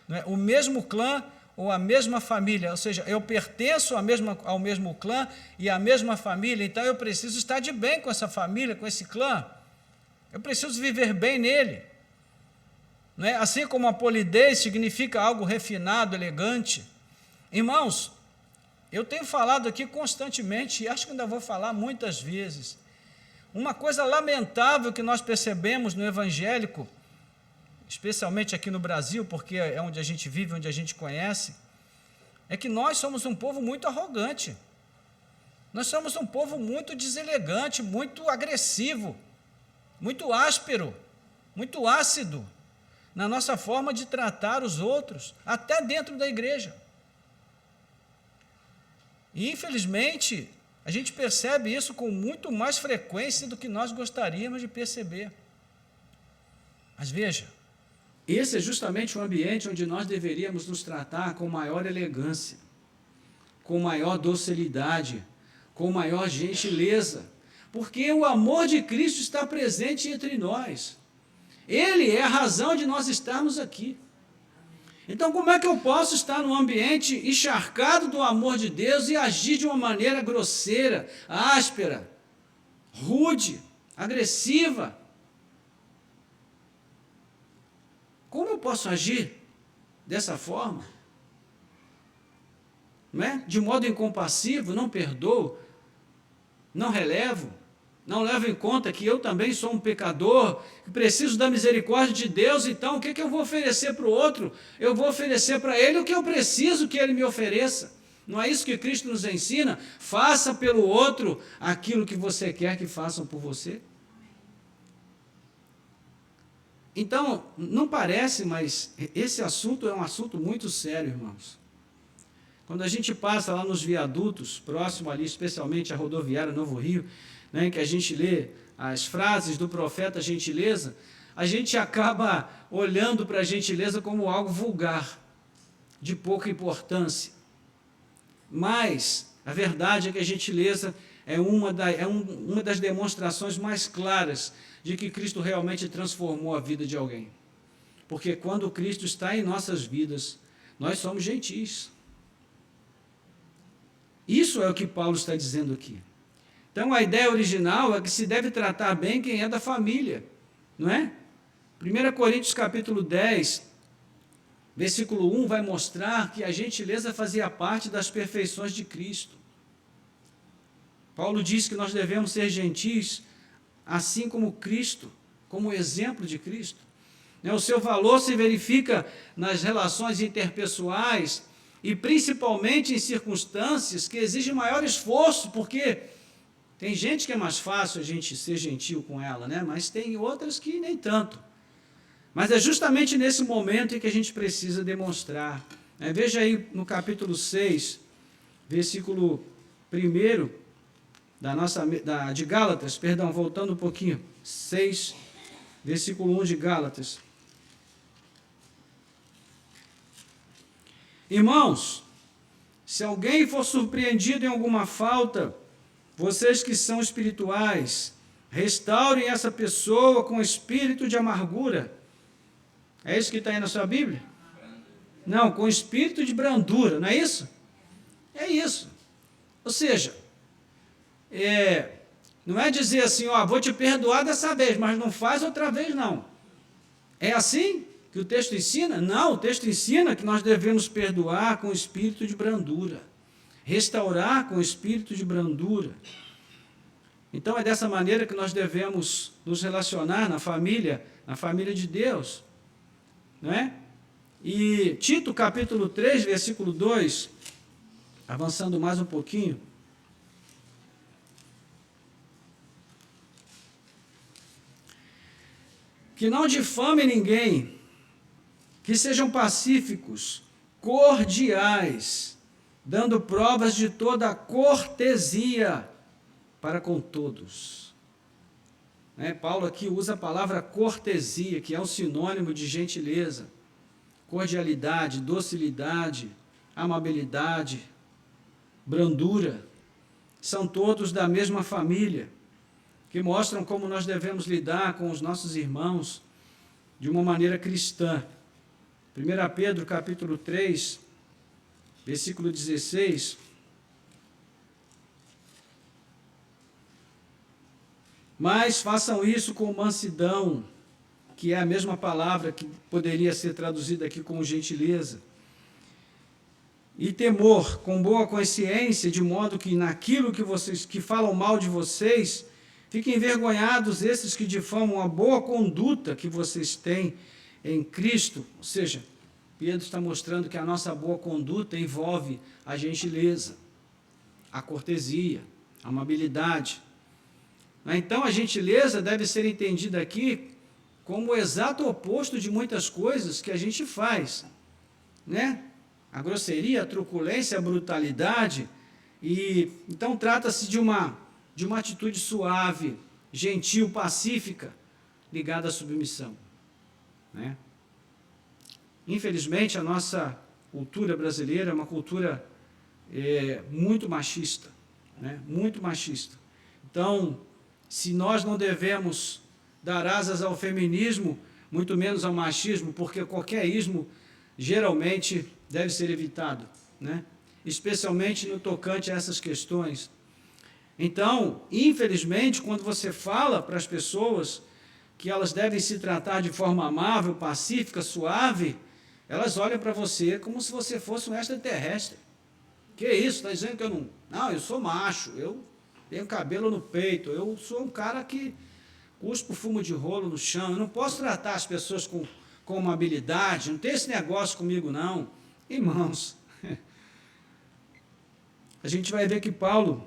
Não é? O mesmo clã ou a mesma família, ou seja, eu pertenço ao mesmo clã e à mesma família, então eu preciso estar de bem com essa família, com esse clã, eu preciso viver bem nele. Não é? Assim como a polidez significa algo refinado, elegante. Irmãos, eu tenho falado aqui constantemente, e acho que ainda vou falar muitas vezes, uma coisa lamentável que nós percebemos no evangélico, especialmente aqui no Brasil, porque é onde a gente vive, onde a gente conhece, é que nós somos um povo muito arrogante. Nós somos um povo muito deselegante, muito agressivo, muito áspero, muito ácido na nossa forma de tratar os outros, até dentro da igreja. E, infelizmente, a gente percebe isso com muito mais frequência do que nós gostaríamos de perceber. Mas veja, esse é justamente o ambiente onde nós deveríamos nos tratar com maior elegância, com maior docilidade, com maior gentileza, porque o amor de Cristo está presente entre nós. Ele é a razão de nós estarmos aqui. Então, como é que eu posso estar num ambiente encharcado do amor de Deus e agir de uma maneira grosseira, áspera, rude, agressiva? Como eu posso agir dessa forma? Não é? De modo incompassivo, não perdoo, não relevo, não levo em conta que eu também sou um pecador, que preciso da misericórdia de Deus, então o que eu vou oferecer para o outro? Eu vou oferecer para ele o que eu preciso que ele me ofereça. Não é isso que Cristo nos ensina? Faça pelo outro aquilo que você quer que façam por você. Então, não parece, mas esse assunto é um assunto muito sério, irmãos. Quando a gente passa lá nos viadutos, próximo ali, especialmente a rodoviária Novo Rio, né, que a gente lê as frases do profeta gentileza, a gente acaba olhando para a gentileza como algo vulgar, de pouca importância. Mas a verdade é que a gentileza é uma das demonstrações mais claras de que Cristo realmente transformou a vida de alguém. Porque quando Cristo está em nossas vidas, nós somos gentis. Isso é o que Paulo está dizendo aqui. Então, a ideia original é que se deve tratar bem quem é da família, não é? 1 Coríntios capítulo 10, versículo 1, vai mostrar que a gentileza fazia parte das perfeições de Cristo. Paulo diz que nós devemos ser gentis, assim como Cristo, como exemplo de Cristo. O seu valor se verifica nas relações interpessoais e principalmente em circunstâncias que exigem maior esforço, porque tem gente que é mais fácil a gente ser gentil com ela, né? Mas tem outras que nem tanto. Mas é justamente nesse momento em que a gente precisa demonstrar. Veja aí no capítulo 6, versículo 1 de Gálatas, perdão, voltando um pouquinho, 6, versículo 1 de Gálatas. Irmãos, se alguém for surpreendido em alguma falta, vocês que são espirituais, restaurem essa pessoa com espírito de amargura. É isso que está aí na sua Bíblia? Não, com espírito de brandura, não é isso? É isso. Ou seja, não é dizer assim, vou te perdoar dessa vez, mas não faz outra vez, não. É assim que o texto ensina? Não, o texto ensina que nós devemos perdoar com espírito de brandura, restaurar com espírito de brandura. Então é dessa maneira que nós devemos nos relacionar na família de Deus, não é? E Tito capítulo 3, versículo 2, avançando mais um pouquinho, que não difame ninguém, que sejam pacíficos, cordiais, dando provas de toda a cortesia para com todos. Paulo aqui usa a palavra cortesia, que é um sinônimo de gentileza, cordialidade, docilidade, amabilidade, brandura. São todos da mesma família, que mostram como nós devemos lidar com os nossos irmãos de uma maneira cristã. 1 Pedro capítulo 3, versículo 16. Mas façam isso com mansidão, que é a mesma palavra que poderia ser traduzida aqui como gentileza, e temor, com boa consciência, de modo que naquilo que vocês que falam mal de vocês, fiquem envergonhados esses que difamam a boa conduta que vocês têm em Cristo. Ou seja, Pedro está mostrando que a nossa boa conduta envolve a gentileza, a cortesia, a amabilidade. Então, a gentileza deve ser entendida aqui como o exato oposto de muitas coisas que a gente faz, né? A grosseria, a truculência, a brutalidade. E então trata-se de uma atitude suave, gentil, pacífica, ligada à submissão, né? Infelizmente, a nossa cultura brasileira é uma cultura muito machista, né? Muito machista. Então, se nós não devemos dar asas ao feminismo, muito menos ao machismo, porque qualquer ismo geralmente deve ser evitado, né? Especialmente no tocante a essas questões. Então, infelizmente, quando você fala para as pessoas que elas devem se tratar de forma amável, pacífica, suave, elas olham para você como se você fosse um extraterrestre. Que isso? Está dizendo que eu não... Não, eu sou macho, eu tenho cabelo no peito, eu sou um cara que cuspo fumo de rolo no chão, eu não posso tratar as pessoas com amabilidade, não tem esse negócio comigo não. Irmãos, a gente vai ver que Paulo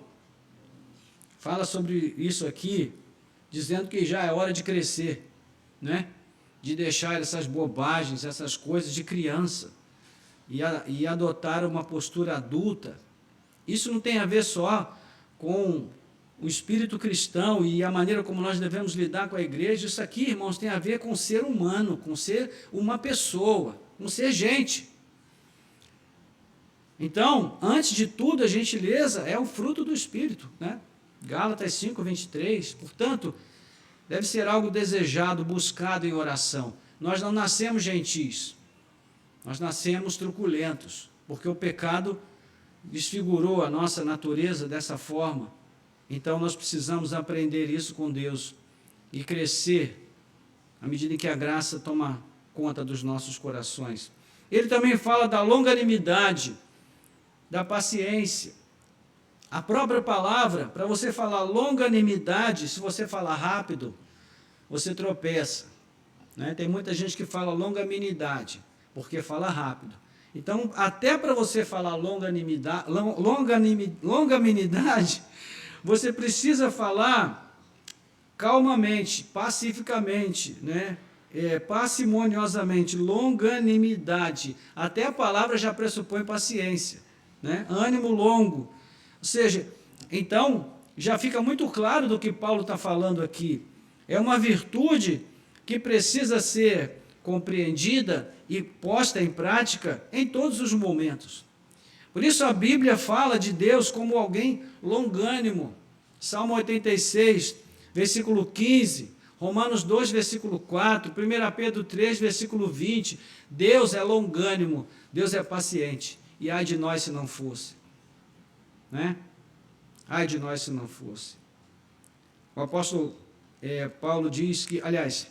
fala sobre isso aqui, dizendo que já é hora de crescer, né? De deixar essas bobagens, essas coisas de criança e adotar uma postura adulta. Isso não tem a ver só com o espírito cristão e a maneira como nós devemos lidar com a igreja. Isso aqui, irmãos, tem a ver com ser humano, com ser uma pessoa, com ser gente. Então, antes de tudo, a gentileza é o fruto do Espírito, né? Gálatas 5, 23. Portanto, deve ser algo desejado, buscado em oração. Nós não nascemos gentis, nós nascemos truculentos, porque o pecado desfigurou a nossa natureza dessa forma. Então, nós precisamos aprender isso com Deus e crescer à medida em que a graça toma conta dos nossos corações. Ele também fala da longanimidade, da paciência. A própria palavra, para você falar longanimidade, se você falar rápido, você tropeça, né? Tem muita gente que fala longanimidade, porque fala rápido. Então, até para você falar longanimidade, você precisa falar calmamente, pacificamente, né? Parcimoniosamente, longanimidade. Até a palavra já pressupõe paciência, né? Ânimo longo. Ou seja, então, já fica muito claro do que Paulo está falando aqui. É uma virtude que precisa ser compreendida e posta em prática em todos os momentos. Por isso a Bíblia fala de Deus como alguém longânimo. Salmo 86, versículo 15, Romanos 2, versículo 4, 1 Pedro 3, versículo 20. Deus é longânimo, Deus é paciente. E ai de nós se não fosse, né? Ai de nós se não fosse. O apóstolo Paulo diz que, aliás,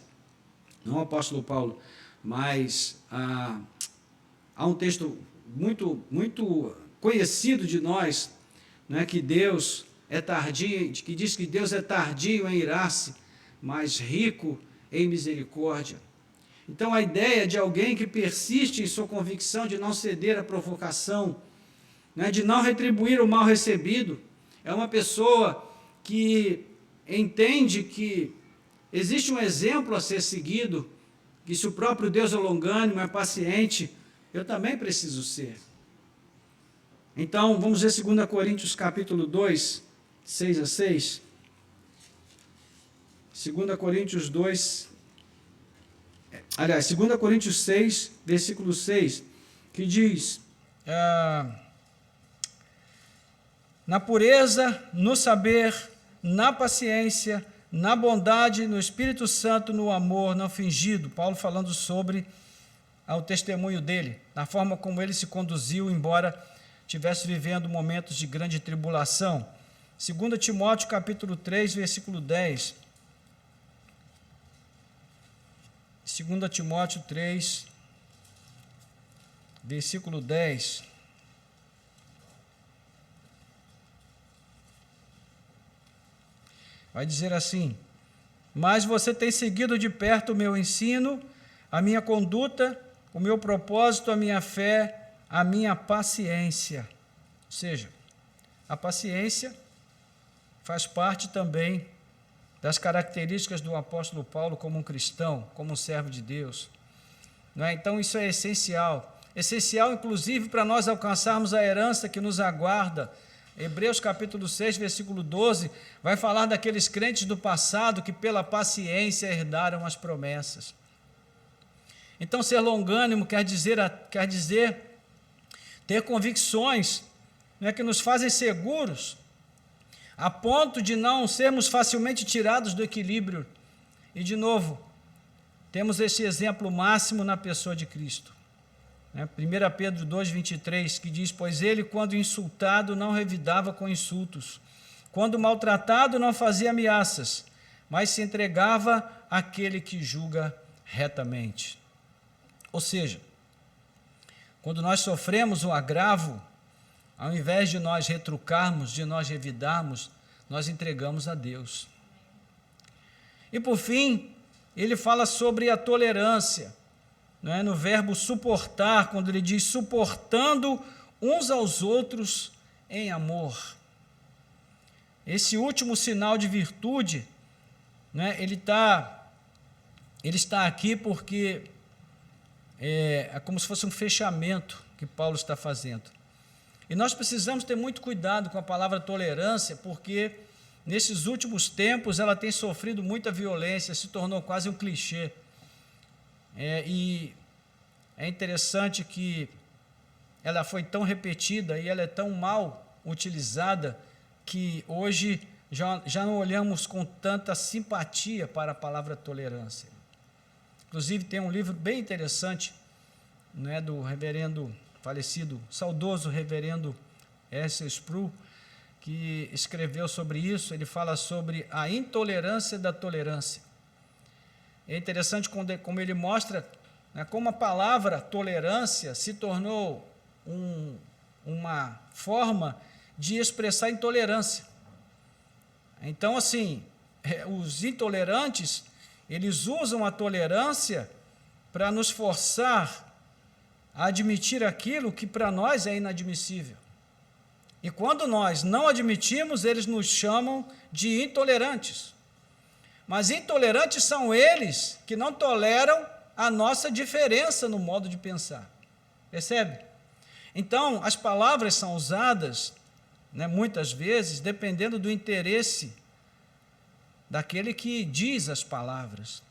não o apóstolo Paulo, mas há um texto muito conhecido de nós, não é, que Deus é tardio, que diz que Deus é tardio em irar-se, mas rico em misericórdia. Então, a ideia de alguém que persiste em sua convicção de não ceder à provocação, né, de não retribuir o mal recebido, é uma pessoa que entende que existe um exemplo a ser seguido, que se o próprio Deus é longânimo, é paciente, eu também preciso ser. Então, vamos ver 2 Coríntios capítulo 2, 6 a 6. 2 Coríntios 2, aliás, 2 Coríntios 6, versículo 6, que diz: na pureza, no saber, na paciência, na bondade, no Espírito Santo, no amor não fingido. Paulo falando sobre o testemunho dele, na forma como ele se conduziu, embora estivesse vivendo momentos de grande tribulação. 2 Timóteo capítulo 3, versículo 10. 2 Timóteo 3, versículo 10. Vai dizer assim: mas você tem seguido de perto o meu ensino, a minha conduta, o meu propósito, a minha fé, a minha paciência. Ou seja, a paciência faz parte também das características do apóstolo Paulo como um cristão, como um servo de Deus. Não é? Então, isso é essencial. Essencial, inclusive, para nós alcançarmos a herança que nos aguarda. Hebreus capítulo 6, versículo 12, vai falar daqueles crentes do passado que pela paciência herdaram as promessas. Então, ser longânimo quer dizer ter convicções, né, que nos fazem seguros, a ponto de não sermos facilmente tirados do equilíbrio. E, de novo, temos esse exemplo máximo na pessoa de Cristo. 1 Pedro 2, 23, que diz: pois ele, quando insultado, não revidava com insultos, quando maltratado, não fazia ameaças, mas se entregava àquele que julga retamente. Ou seja, quando nós sofremos um agravo, ao invés de nós retrucarmos, de nós revidarmos, nós entregamos a Deus. E por fim, ele fala sobre a tolerância, não é? No verbo suportar, quando ele diz suportando uns aos outros em amor. Esse último sinal de virtude, né, ele está aqui porque é como se fosse um fechamento que Paulo está fazendo. E nós precisamos ter muito cuidado com a palavra tolerância, porque nesses últimos tempos ela tem sofrido muita violência, se tornou quase um clichê. E é interessante que ela foi tão repetida e ela é tão mal utilizada que hoje já não olhamos com tanta simpatia para a palavra tolerância. Inclusive tem um livro bem interessante, né, do reverendo falecido, saudoso reverendo S. Sproul, que escreveu sobre isso. Ele fala sobre a intolerância da tolerância. É interessante como ele mostra, né, como a palavra tolerância se tornou uma forma de expressar intolerância. Então, assim, os intolerantes, eles usam a tolerância para nos forçar a admitir aquilo que para nós é inadmissível. E quando nós não admitimos, eles nos chamam de intolerantes. Mas intolerantes são eles que não toleram a nossa diferença no modo de pensar. Percebe? Então, as palavras são usadas, né, muitas vezes, dependendo do interesse daquele que diz as palavras.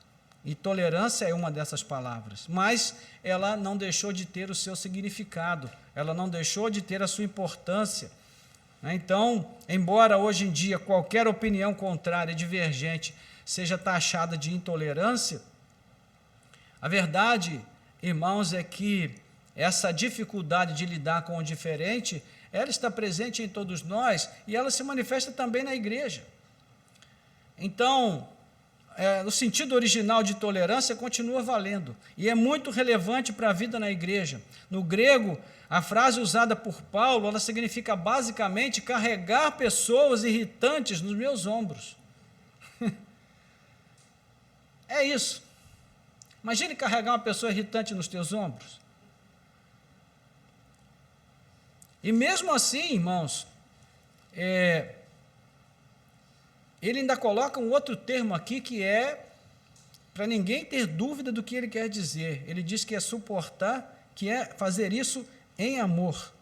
E tolerância é uma dessas palavras, mas ela não deixou de ter o seu significado, ela não deixou de ter a sua importância. Então, embora hoje em dia qualquer opinião contrária, divergente, seja taxada de intolerância, a verdade, irmãos, é que essa dificuldade de lidar com o diferente, ela está presente em todos nós e ela se manifesta também na igreja. Então, no sentido original de tolerância, continua valendo. E é muito relevante para a vida na igreja. No grego, a frase usada por Paulo, ela significa basicamente carregar pessoas irritantes nos meus ombros. É isso. Imagine carregar uma pessoa irritante nos teus ombros. E mesmo assim, irmãos, ele ainda coloca um outro termo aqui que é para ninguém ter dúvida do que ele quer dizer. Ele diz que é suportar, que é fazer isso em amor.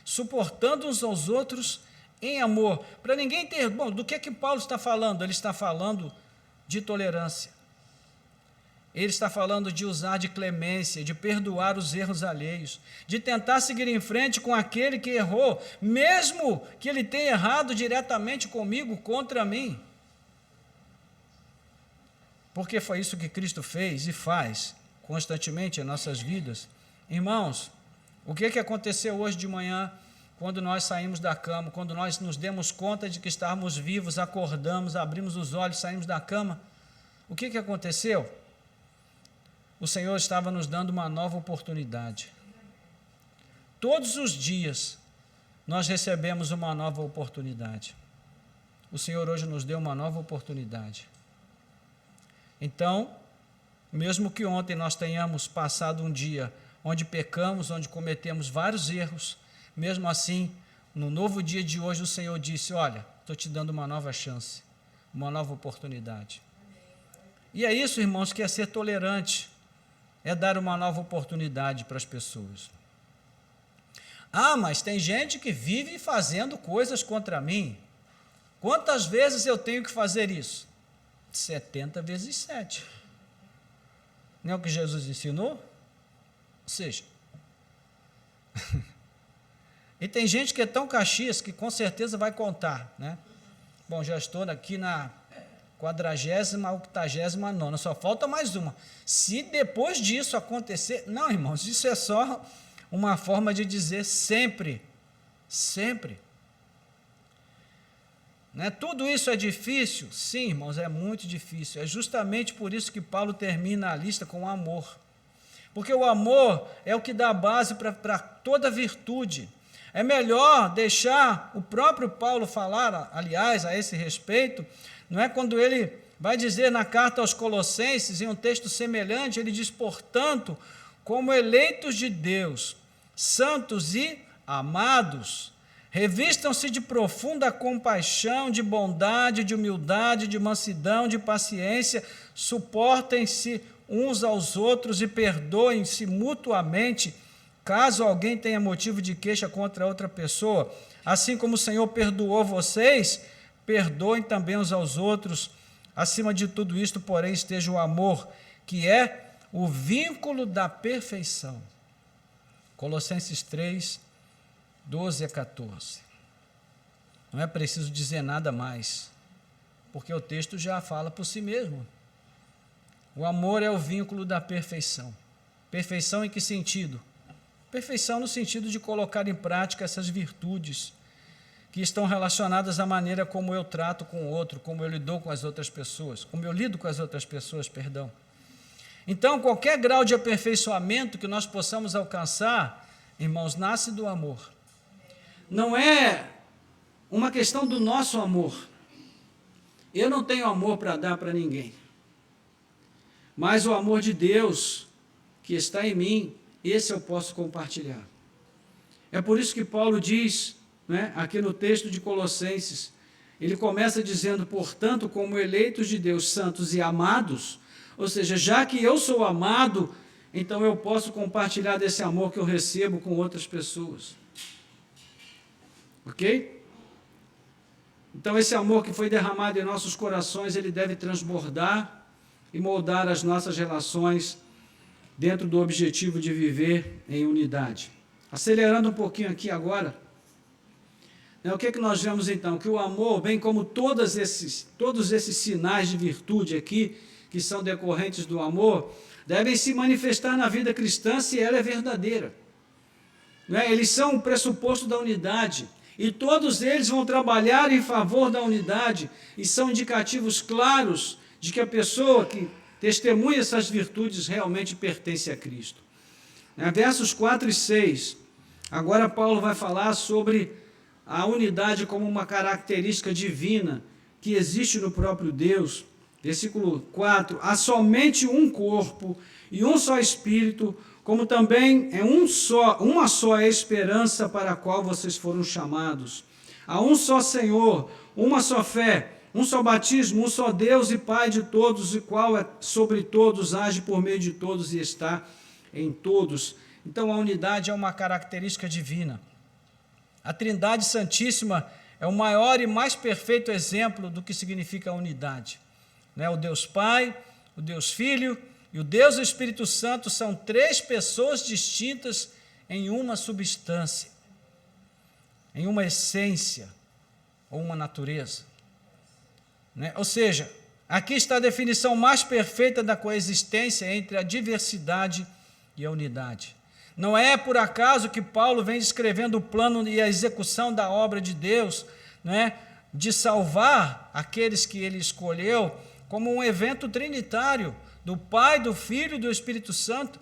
Suportando uns aos outros em amor. Para ninguém ter... Bom, do que Paulo está falando? Ele está falando de tolerância. Ele está falando de usar de clemência, de perdoar os erros alheios, de tentar seguir em frente com aquele que errou, mesmo que ele tenha errado diretamente comigo, contra mim. Porque foi isso que Cristo fez e faz constantemente em nossas vidas. Irmãos, o que aconteceu hoje de manhã, quando nós saímos da cama, quando nós nos demos conta de que estávamos vivos, acordamos, abrimos os olhos, saímos da cama? O que aconteceu? O Senhor estava nos dando uma nova oportunidade. Todos os dias nós recebemos uma nova oportunidade. O Senhor hoje nos deu uma nova oportunidade. Então, mesmo que ontem nós tenhamos passado um dia onde pecamos, onde cometemos vários erros, mesmo assim, no novo dia de hoje o Senhor disse: olha, estou te dando uma nova chance, uma nova oportunidade. E é isso, irmãos, que é ser tolerante. É dar uma nova oportunidade para as pessoas. Ah, mas tem gente que vive fazendo coisas contra mim. Quantas vezes eu tenho que fazer isso? 70 vezes 7. Não é o que Jesus ensinou? Ou seja, e tem gente que é tão caxias que com certeza vai contar, né? Bom, já estou aqui na 40ª, 89ª, só falta mais uma. Se depois disso acontecer... Não, irmãos, isso é só uma forma de dizer sempre. Sempre. Né? Tudo isso é difícil? Sim, irmãos, é muito difícil. É justamente por isso que Paulo termina a lista com o amor. Porque o amor é o que dá a base para toda virtude. É melhor deixar o próprio Paulo falar, aliás, a esse respeito. Não é quando ele vai dizer na carta aos Colossenses, em um texto semelhante, ele diz: portanto, como eleitos de Deus, santos e amados, revistam-se de profunda compaixão, de bondade, de humildade, de mansidão, de paciência, suportem-se uns aos outros e perdoem-se mutuamente, caso alguém tenha motivo de queixa contra outra pessoa. Assim como o Senhor perdoou vocês, perdoem também uns aos outros. Acima de tudo isto, porém, esteja o amor, que é o vínculo da perfeição. Colossenses 3, 12 a 14. Não é preciso dizer nada mais, porque o texto já fala por si mesmo. O amor é o vínculo da perfeição. Perfeição em que sentido? Perfeição no sentido de colocar em prática essas virtudes que estão relacionadas à maneira como eu trato com o outro, como eu lido com as outras pessoas, perdão. Então, qualquer grau de aperfeiçoamento que nós possamos alcançar, irmãos, nasce do amor. Não é uma questão do nosso amor. Eu não tenho amor para dar para ninguém. Mas o amor de Deus que está em mim, esse eu posso compartilhar. É por isso que Paulo diz, né, aqui no texto de Colossenses, ele começa dizendo: portanto, como eleitos de Deus, santos e amados, ou seja, já que eu sou amado, então eu posso compartilhar desse amor que eu recebo com outras pessoas. Ok? Então esse amor que foi derramado em nossos corações, ele deve transbordar e moldar as nossas relações dentro do objetivo de viver em unidade. Acelerando um pouquinho aqui agora, o que nós vemos então? Que o amor, bem como todos esses sinais de virtude aqui, que são decorrentes do amor, devem se manifestar na vida cristã se ela é verdadeira. Eles são o pressuposto da unidade. e todos eles vão trabalhar em favor da unidade, e são indicativos claros de que a pessoa que testemunha essas virtudes realmente pertence a Cristo. Versos 4 e 6, agora Paulo vai falar sobre a unidade como uma característica divina que existe no próprio Deus. Versículo 4, há somente um corpo e um só Espírito, como também é uma só esperança para a qual vocês foram chamados. Há um só Senhor, uma só fé, um só batismo, um só Deus e Pai de todos, o qual é sobre todos, age por meio de todos e está em todos. Então a unidade é uma característica divina. A Trindade Santíssima é o maior e mais perfeito exemplo do que significa a unidade. O Deus Pai, o Deus Filho e o Deus Espírito Santo são três pessoas distintas em uma substância, em uma essência ou uma natureza. Ou seja, aqui está a definição mais perfeita da coexistência entre a diversidade e a unidade. Não é por acaso que Paulo vem descrevendo o plano e a execução da obra de Deus, de salvar aqueles que ele escolheu, como um evento trinitário, do Pai, do Filho e do Espírito Santo.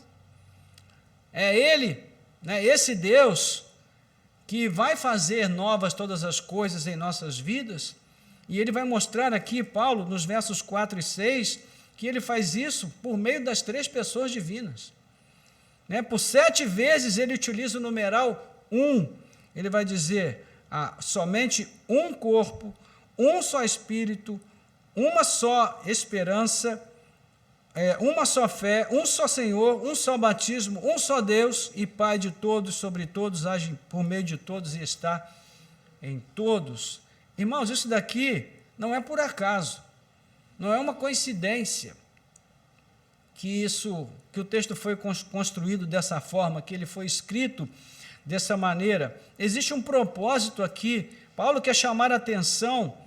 É Ele, esse Deus, que vai fazer novas todas as coisas em nossas vidas, e ele vai mostrar aqui, Paulo, nos versos 4 e 6, que ele faz isso por meio das três pessoas divinas. Por 7 vezes ele utiliza o numeral 1, ele vai dizer, somente um corpo, um só Espírito, uma só esperança, uma só fé, um só Senhor, um só batismo, um só Deus e Pai de todos, sobre todos, age por meio de todos e está em todos. Irmãos, isso daqui não é por acaso, não é uma coincidência que o texto foi construído dessa forma, que ele foi escrito dessa maneira. Existe um propósito aqui. Paulo quer chamar a atenção,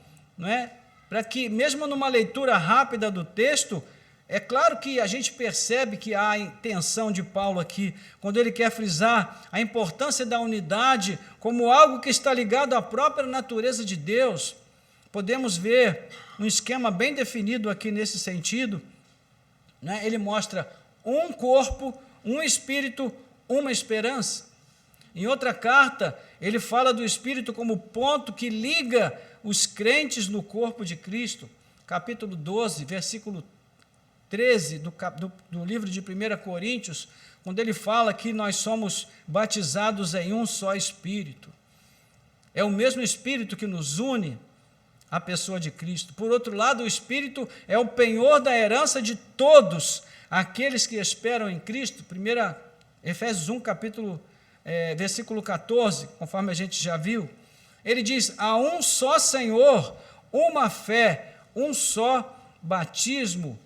para que, mesmo numa leitura rápida do texto, é claro que a gente percebe que há a intenção de Paulo aqui, quando ele quer frisar a importância da unidade como algo que está ligado à própria natureza de Deus. Podemos ver um esquema bem definido aqui nesse sentido. Ele mostra um corpo, um Espírito, uma esperança. Em outra carta, ele fala do Espírito como ponto que liga os crentes no corpo de Cristo. Capítulo 12, versículo 13 do livro de 1 Coríntios, quando ele fala que nós somos batizados em um só Espírito. É o mesmo Espírito que nos une à pessoa de Cristo. Por outro lado, o Espírito é o penhor da herança de todos aqueles que esperam em Cristo. Efésios 1, versículo 14, conforme a gente já viu. Ele diz, há um só Senhor, uma fé, um só batismo.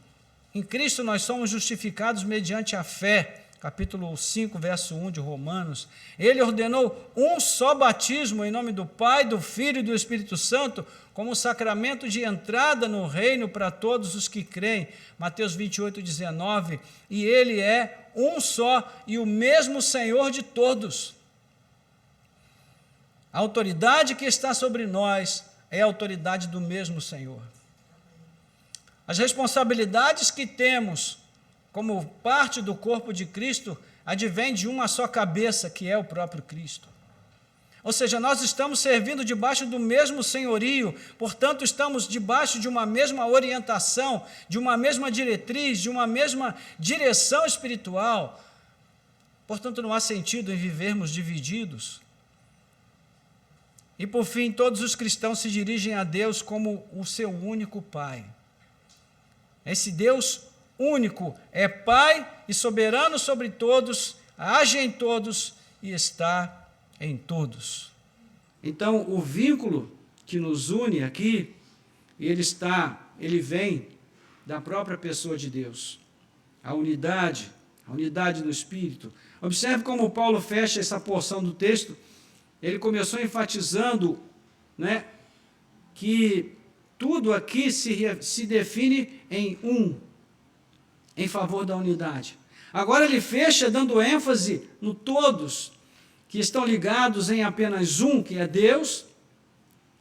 Em Cristo nós somos justificados mediante a fé. Capítulo 5, verso 1 de Romanos. Ele ordenou um só batismo em nome do Pai, do Filho e do Espírito Santo, como sacramento de entrada no reino para todos os que creem. Mateus 28, 19. E ele é um só e o mesmo Senhor de todos. A autoridade que está sobre nós é a autoridade do mesmo Senhor. As responsabilidades que temos como parte do corpo de Cristo advém de uma só cabeça, que é o próprio Cristo. Ou seja, nós estamos servindo debaixo do mesmo senhorio, portanto, estamos debaixo de uma mesma orientação, de uma mesma diretriz, de uma mesma direção espiritual. Portanto, não há sentido em vivermos divididos. E, por fim, todos os cristãos se dirigem a Deus como o seu único Pai. Esse Deus único é Pai e soberano sobre todos, age em todos e está em todos. Então, o vínculo que nos une aqui, ele vem da própria pessoa de Deus. A unidade do Espírito. Observe como Paulo fecha essa porção do texto. Ele começou enfatizando, que tudo aqui se define em em favor da unidade. Agora ele fecha dando ênfase no todos, que estão ligados em apenas um, que é Deus,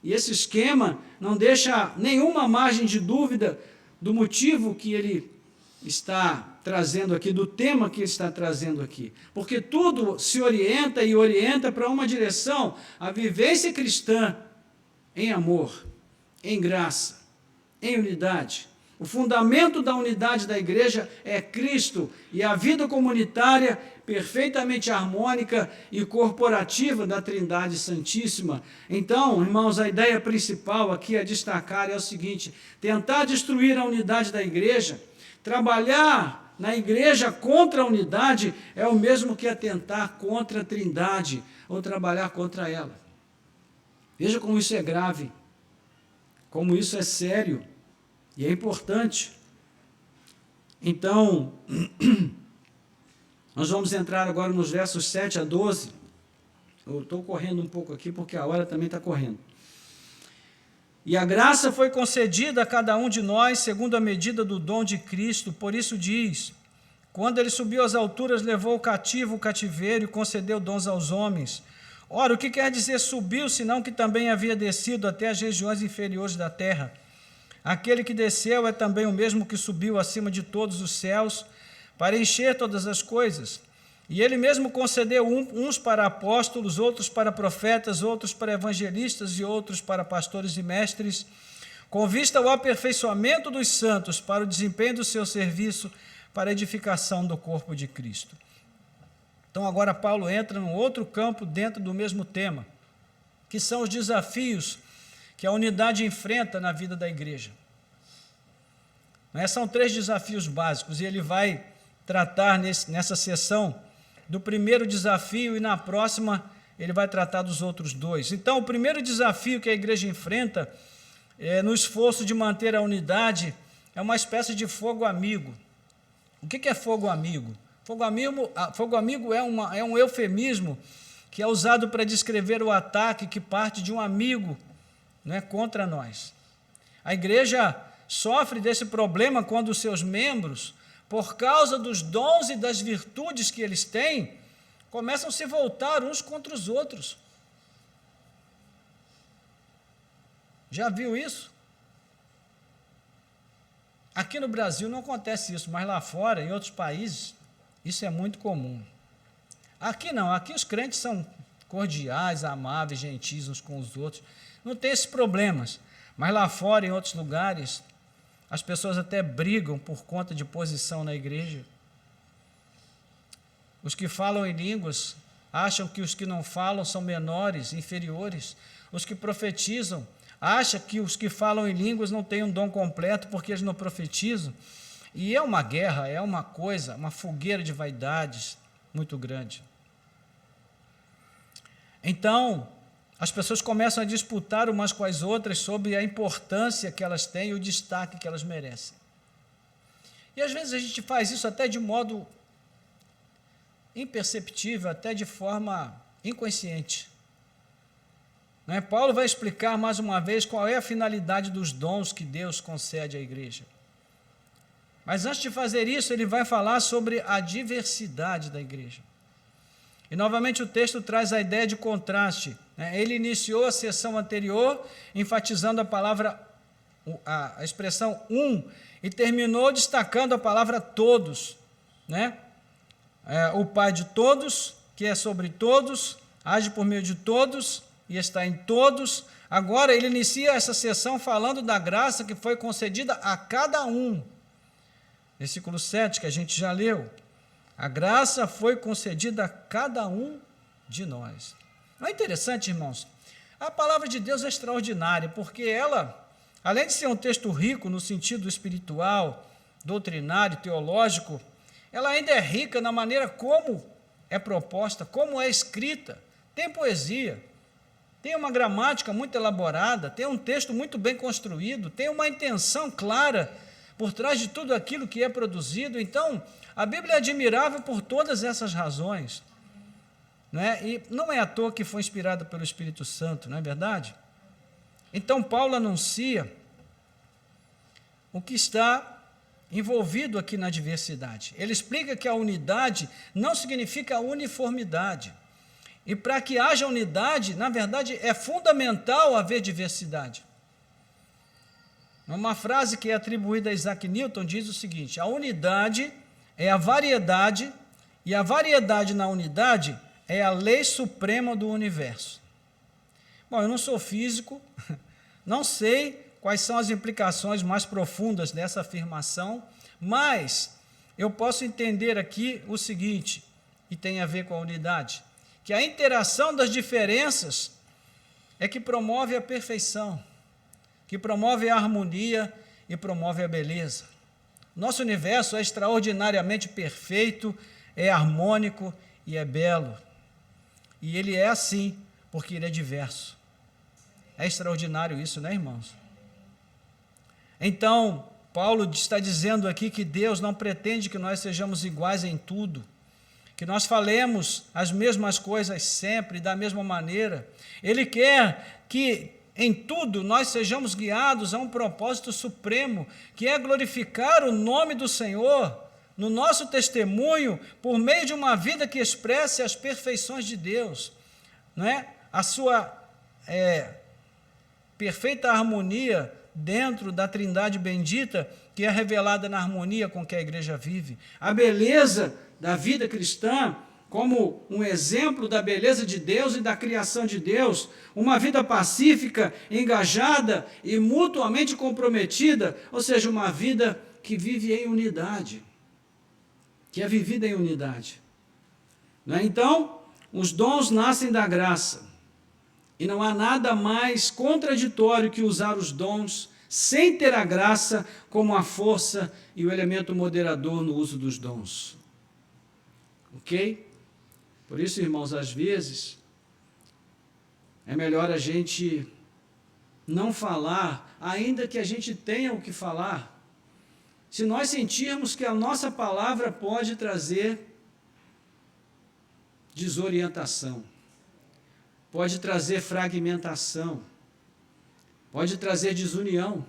e esse esquema não deixa nenhuma margem de dúvida do motivo que ele está trazendo aqui, do tema que ele está trazendo aqui. Porque tudo se orienta para uma direção, a vivência cristã em amor, em graça, em unidade. O fundamento da unidade da igreja é Cristo e a vida comunitária perfeitamente harmônica e corporativa da Trindade Santíssima. Então, irmãos, a ideia principal aqui a destacar é o seguinte: tentar destruir a unidade da igreja, trabalhar na igreja contra a unidade é o mesmo que atentar contra a Trindade ou trabalhar contra ela. Veja como isso é grave, como isso é sério e é importante. Então, nós vamos entrar agora nos versos 7 a 12. Eu estou correndo um pouco aqui porque a hora também está correndo. E a graça foi concedida a cada um de nós segundo a medida do dom de Cristo. Por isso diz: quando ele subiu às alturas, levou cativo o cativeiro e concedeu dons aos homens. Ora, o que quer dizer subiu, senão que também havia descido até as regiões inferiores da terra? Aquele que desceu é também o mesmo que subiu acima de todos os céus, para encher todas as coisas. E ele mesmo concedeu uns para apóstolos, outros para profetas, outros para evangelistas e outros para pastores e mestres, com vista ao aperfeiçoamento dos santos, para o desempenho do seu serviço, para a edificação do corpo de Cristo. Então agora Paulo entra num outro campo dentro do mesmo tema, que são os desafios que a unidade enfrenta na vida da igreja. São 3 desafios básicos, e ele vai tratar nessa sessão do primeiro desafio, e na próxima ele vai tratar dos outros 2. Então, o primeiro desafio que a igreja enfrenta no esforço de manter a unidade é uma espécie de fogo amigo. O que é fogo amigo? Fogo amigo é um eufemismo que é usado para descrever o ataque que parte de um amigo, contra nós. A igreja sofre desse problema quando os seus membros, por causa dos dons e das virtudes que eles têm, começam a se voltar uns contra os outros. Já viu isso? Aqui no Brasil não acontece isso, mas lá fora, em outros países, isso é muito comum. Aqui não, aqui os crentes são cordiais, amáveis, gentis uns com os outros. Não tem esses problemas. Mas lá fora, em outros lugares, as pessoas até brigam por conta de posição na igreja. Os que falam em línguas acham que os que não falam são menores, inferiores. Os que profetizam acham que os que falam em línguas não têm um dom completo porque eles não profetizam. E é uma guerra, é uma coisa, uma fogueira de vaidades muito grande. Então, as pessoas começam a disputar umas com as outras sobre a importância que elas têm e o destaque que elas merecem. E às vezes a gente faz isso até de modo imperceptível, até de forma inconsciente. Paulo vai explicar mais uma vez qual é a finalidade dos dons que Deus concede à igreja. Mas antes de fazer isso, ele vai falar sobre a diversidade da igreja. E novamente o texto traz a ideia de contraste. Ele iniciou a sessão anterior enfatizando a expressão e terminou destacando a palavra todos. O Pai de todos, que é sobre todos, age por meio de todos e está em todos. Agora ele inicia essa sessão falando da graça que foi concedida a cada um. Versículo 7, que a gente já leu. A graça foi concedida a cada um de nós. Não é interessante, irmãos? A palavra de Deus é extraordinária, porque ela, além de ser um texto rico no sentido espiritual, doutrinário, teológico, ela ainda é rica na maneira como é proposta, como é escrita. Tem poesia, tem uma gramática muito elaborada, tem um texto muito bem construído, tem uma intenção clara por trás de tudo aquilo que é produzido. Então, a Bíblia é admirável por todas essas razões. E não é à toa que foi inspirada pelo Espírito Santo, não é verdade? Então, Paulo anuncia o que está envolvido aqui na diversidade. Ele explica que a unidade não significa uniformidade. E para que haja unidade, na verdade, é fundamental haver diversidade. Uma frase que é atribuída a Isaac Newton diz o seguinte: a unidade é a variedade, e a variedade na unidade é a lei suprema do universo. Bom, eu não sou físico, não sei quais são as implicações mais profundas dessa afirmação, mas eu posso entender aqui o seguinte, e tem a ver com a unidade, que a interação das diferenças é que promove a perfeição, que promove a harmonia e promove a beleza. Nosso universo é extraordinariamente perfeito, é harmônico e é belo. E ele é assim, porque ele é diverso. É extraordinário isso, né, irmãos? Então, Paulo está dizendo aqui que Deus não pretende que nós sejamos iguais em tudo, que nós falemos as mesmas coisas sempre, da mesma maneira. Ele quer que em tudo nós sejamos guiados a um propósito supremo, que é glorificar o nome do Senhor no nosso testemunho, por meio de uma vida que expresse as perfeições de Deus, não é? A sua perfeita harmonia dentro da Trindade bendita, que é revelada na harmonia com que a igreja vive. A beleza da vida cristã como um exemplo da beleza de Deus e da criação de Deus, uma vida pacífica, engajada e mutuamente comprometida, ou seja, uma vida que vive em unidade, que é vivida em unidade. Não é? Então, os dons nascem da graça, e não há nada mais contraditório que usar os dons sem ter a graça como a força e o elemento moderador no uso dos dons. Ok? Por isso, irmãos, às vezes, é melhor a gente não falar, ainda que a gente tenha o que falar, se nós sentirmos que a nossa palavra pode trazer desorientação, pode trazer fragmentação, pode trazer desunião,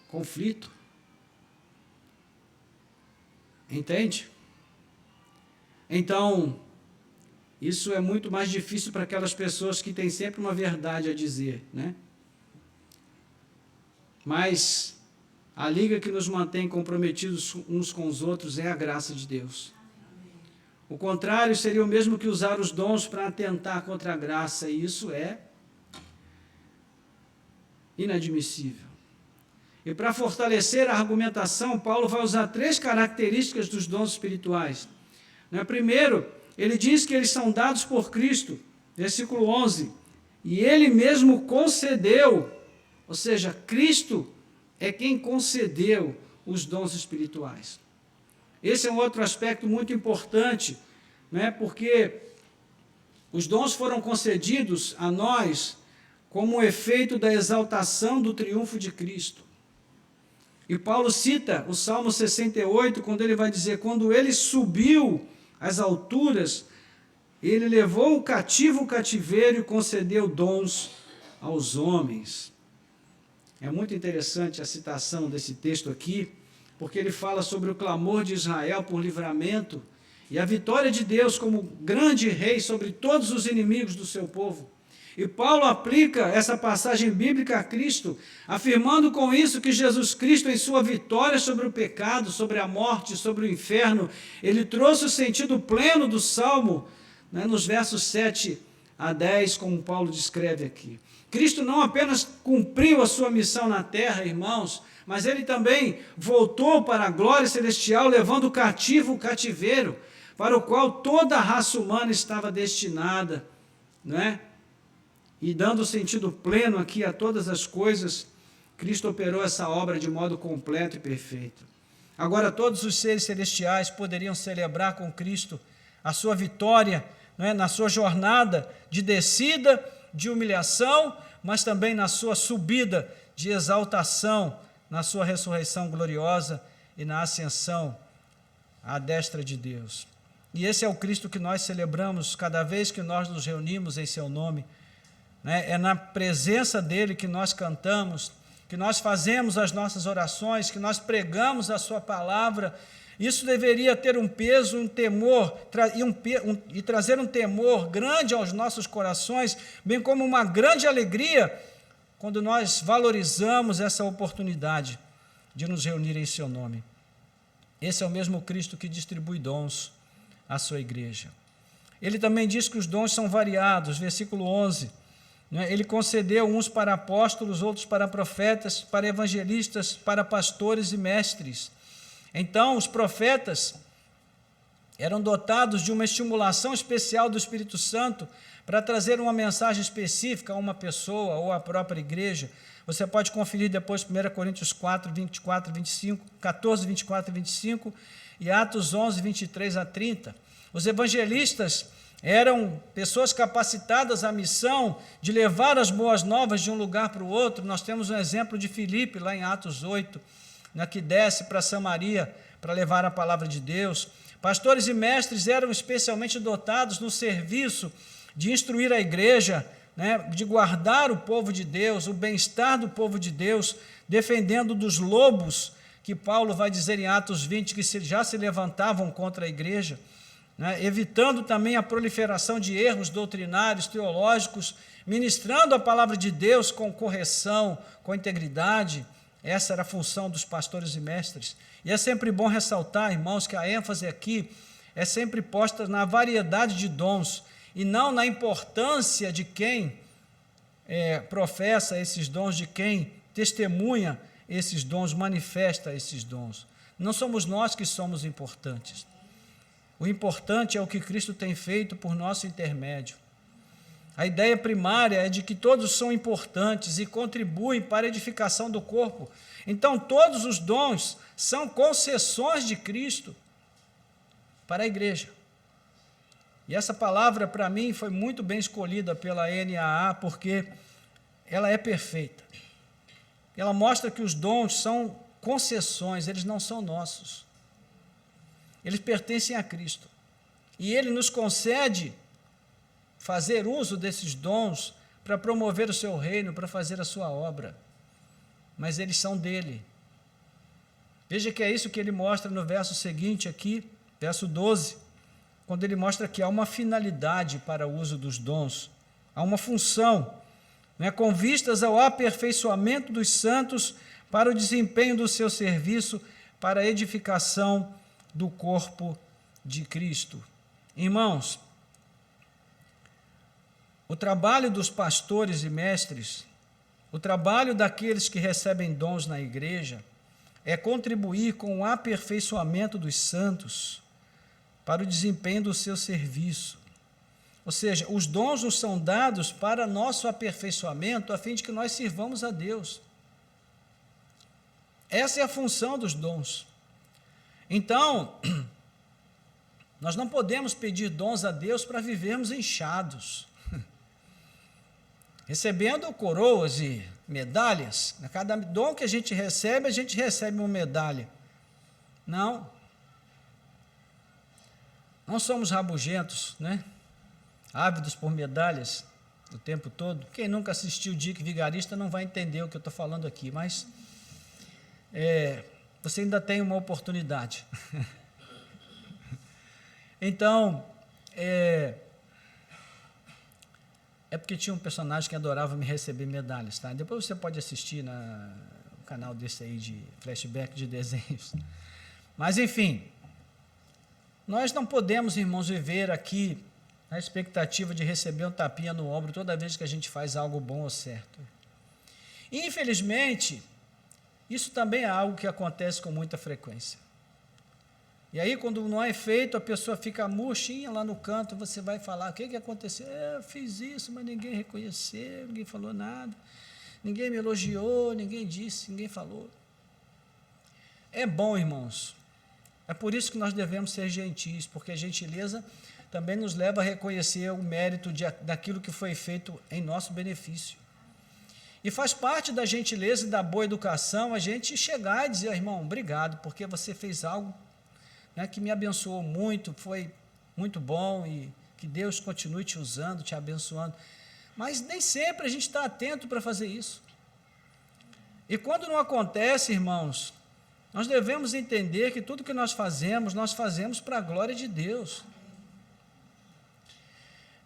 conflito. Entende? Então, isso é muito mais difícil para aquelas pessoas que têm sempre uma verdade a dizer, né? Mas a liga que nos mantém comprometidos uns com os outros é a graça de Deus. O contrário seria o mesmo que usar os dons para atentar contra a graça, e isso é inadmissível. E para fortalecer a argumentação, Paulo vai usar 3 características dos dons espirituais. Primeiro, ele diz que eles são dados por Cristo, versículo 11, e ele mesmo concedeu, ou seja, Cristo é quem concedeu os dons espirituais. Esse é um outro aspecto muito importante, né, porque os dons foram concedidos a nós como um efeito da exaltação do triunfo de Cristo. E Paulo cita o Salmo 68, quando ele vai dizer, quando ele subiu às alturas, ele levou o cativo o cativeiro e concedeu dons aos homens. É muito interessante a citação desse texto aqui, porque ele fala sobre o clamor de Israel por livramento e a vitória de Deus como grande rei sobre todos os inimigos do seu povo. E Paulo aplica essa passagem bíblica a Cristo, afirmando com isso que Jesus Cristo, em sua vitória sobre o pecado, sobre a morte, sobre o inferno, ele trouxe o sentido pleno do Salmo, né, nos versos 7 a 10, como Paulo descreve aqui. Cristo não apenas cumpriu a sua missão na terra, irmãos, mas ele também voltou para a glória celestial, levando cativo o cativeiro, para o qual toda a raça humana estava destinada, não é? E dando sentido pleno aqui a todas as coisas, Cristo operou essa obra de modo completo e perfeito. Agora, todos os seres celestiais poderiam celebrar com Cristo a sua vitória, não é? Na sua jornada de descida, de humilhação, mas também na sua subida de exaltação, na sua ressurreição gloriosa e na ascensão à destra de Deus. E esse é o Cristo que nós celebramos cada vez que nós nos reunimos em seu nome. É na presença dele que nós cantamos, que nós fazemos as nossas orações, que nós pregamos a sua palavra, Isso deveria ter um peso, um temor, e trazer um temor grande aos nossos corações, bem como uma grande alegria, quando nós valorizamos essa oportunidade de nos reunir em seu nome. Esse é o mesmo Cristo que distribui dons à sua igreja. Ele também diz que os dons são variados, versículo 11. Ele concedeu uns para apóstolos, outros para profetas, para evangelistas, para pastores e mestres. Então, os profetas eram dotados de uma estimulação especial do Espírito Santo para trazer uma mensagem específica a uma pessoa ou à própria igreja. Você pode conferir depois 1 Coríntios 4, 24, 25, 14, 24 e 25 e Atos 11, 23 a 30. Os evangelistas eram pessoas capacitadas à missão de levar as boas novas de um lugar para o outro. Nós temos um exemplo de Filipe, lá em Atos 8, que desce para Samaria para levar a palavra de Deus. Pastores e mestres eram especialmente dotados no serviço de instruir a igreja, de guardar o povo de Deus, o bem-estar do povo de Deus, defendendo dos lobos, que Paulo vai dizer em Atos 20, que já se levantavam contra a igreja, evitando também a proliferação de erros doutrinários, teológicos, ministrando a palavra de Deus com correção, com integridade. Essa era a função dos pastores e mestres. E é sempre bom ressaltar, irmãos, que a ênfase aqui é sempre posta na variedade de dons e não na importância de quem professa esses dons, de quem testemunha esses dons, manifesta esses dons. Não somos nós que somos importantes. O importante é o que Cristo tem feito por nosso intermédio. A ideia primária é de que todos são importantes e contribuem para a edificação do corpo. Então, todos os dons são concessões de Cristo para a igreja. E essa palavra, para mim, foi muito bem escolhida pela NAA, porque ela é perfeita. Ela mostra que os dons são concessões, eles não são nossos. Eles pertencem a Cristo. E Ele nos concede fazer uso desses dons para promover o seu reino, para fazer a sua obra. Mas eles são dele. Veja que é isso que ele mostra no verso seguinte aqui, verso 12, quando ele mostra que há uma finalidade para o uso dos dons, há uma função, com vistas ao aperfeiçoamento dos santos para o desempenho do seu serviço, para a edificação do corpo de Cristo. Irmãos, o trabalho dos pastores e mestres, o trabalho daqueles que recebem dons na igreja, é contribuir com o aperfeiçoamento dos santos para o desempenho do seu serviço. Ou seja, os dons nos são dados para nosso aperfeiçoamento, a fim de que nós sirvamos a Deus. Essa é a função dos dons. Então, nós não podemos pedir dons a Deus para vivermos inchados, recebendo coroas e medalhas. Cada dom que a gente recebe uma medalha. Não. Não somos rabugentos, ávidos por medalhas o tempo todo. Quem nunca assistiu Dick Vigarista não vai entender o que eu estou falando aqui, mas você ainda tem uma oportunidade. Então, é porque tinha um personagem que adorava me receber medalhas, tá? Depois você pode assistir no canal desse aí de flashback de desenhos. Mas, enfim, nós não podemos, irmãos, viver aqui na expectativa de receber um tapinha no ombro toda vez que a gente faz algo bom ou certo. E, infelizmente, isso também é algo que acontece com muita frequência. E aí, quando não é feito, a pessoa fica murchinha lá no canto, você vai falar, o que aconteceu? Eu fiz isso, mas ninguém reconheceu, ninguém falou nada, ninguém me elogiou, ninguém disse, ninguém falou. É bom, irmãos, é por isso que nós devemos ser gentis, porque a gentileza também nos leva a reconhecer o mérito daquilo que foi feito em nosso benefício. E faz parte da gentileza e da boa educação a gente chegar e dizer, irmão, obrigado, porque você fez algo que me abençoou muito, foi muito bom e que Deus continue te usando, te abençoando. Mas nem sempre a gente está atento para fazer isso. E quando não acontece, irmãos, nós devemos entender que tudo que nós fazemos para a glória de Deus.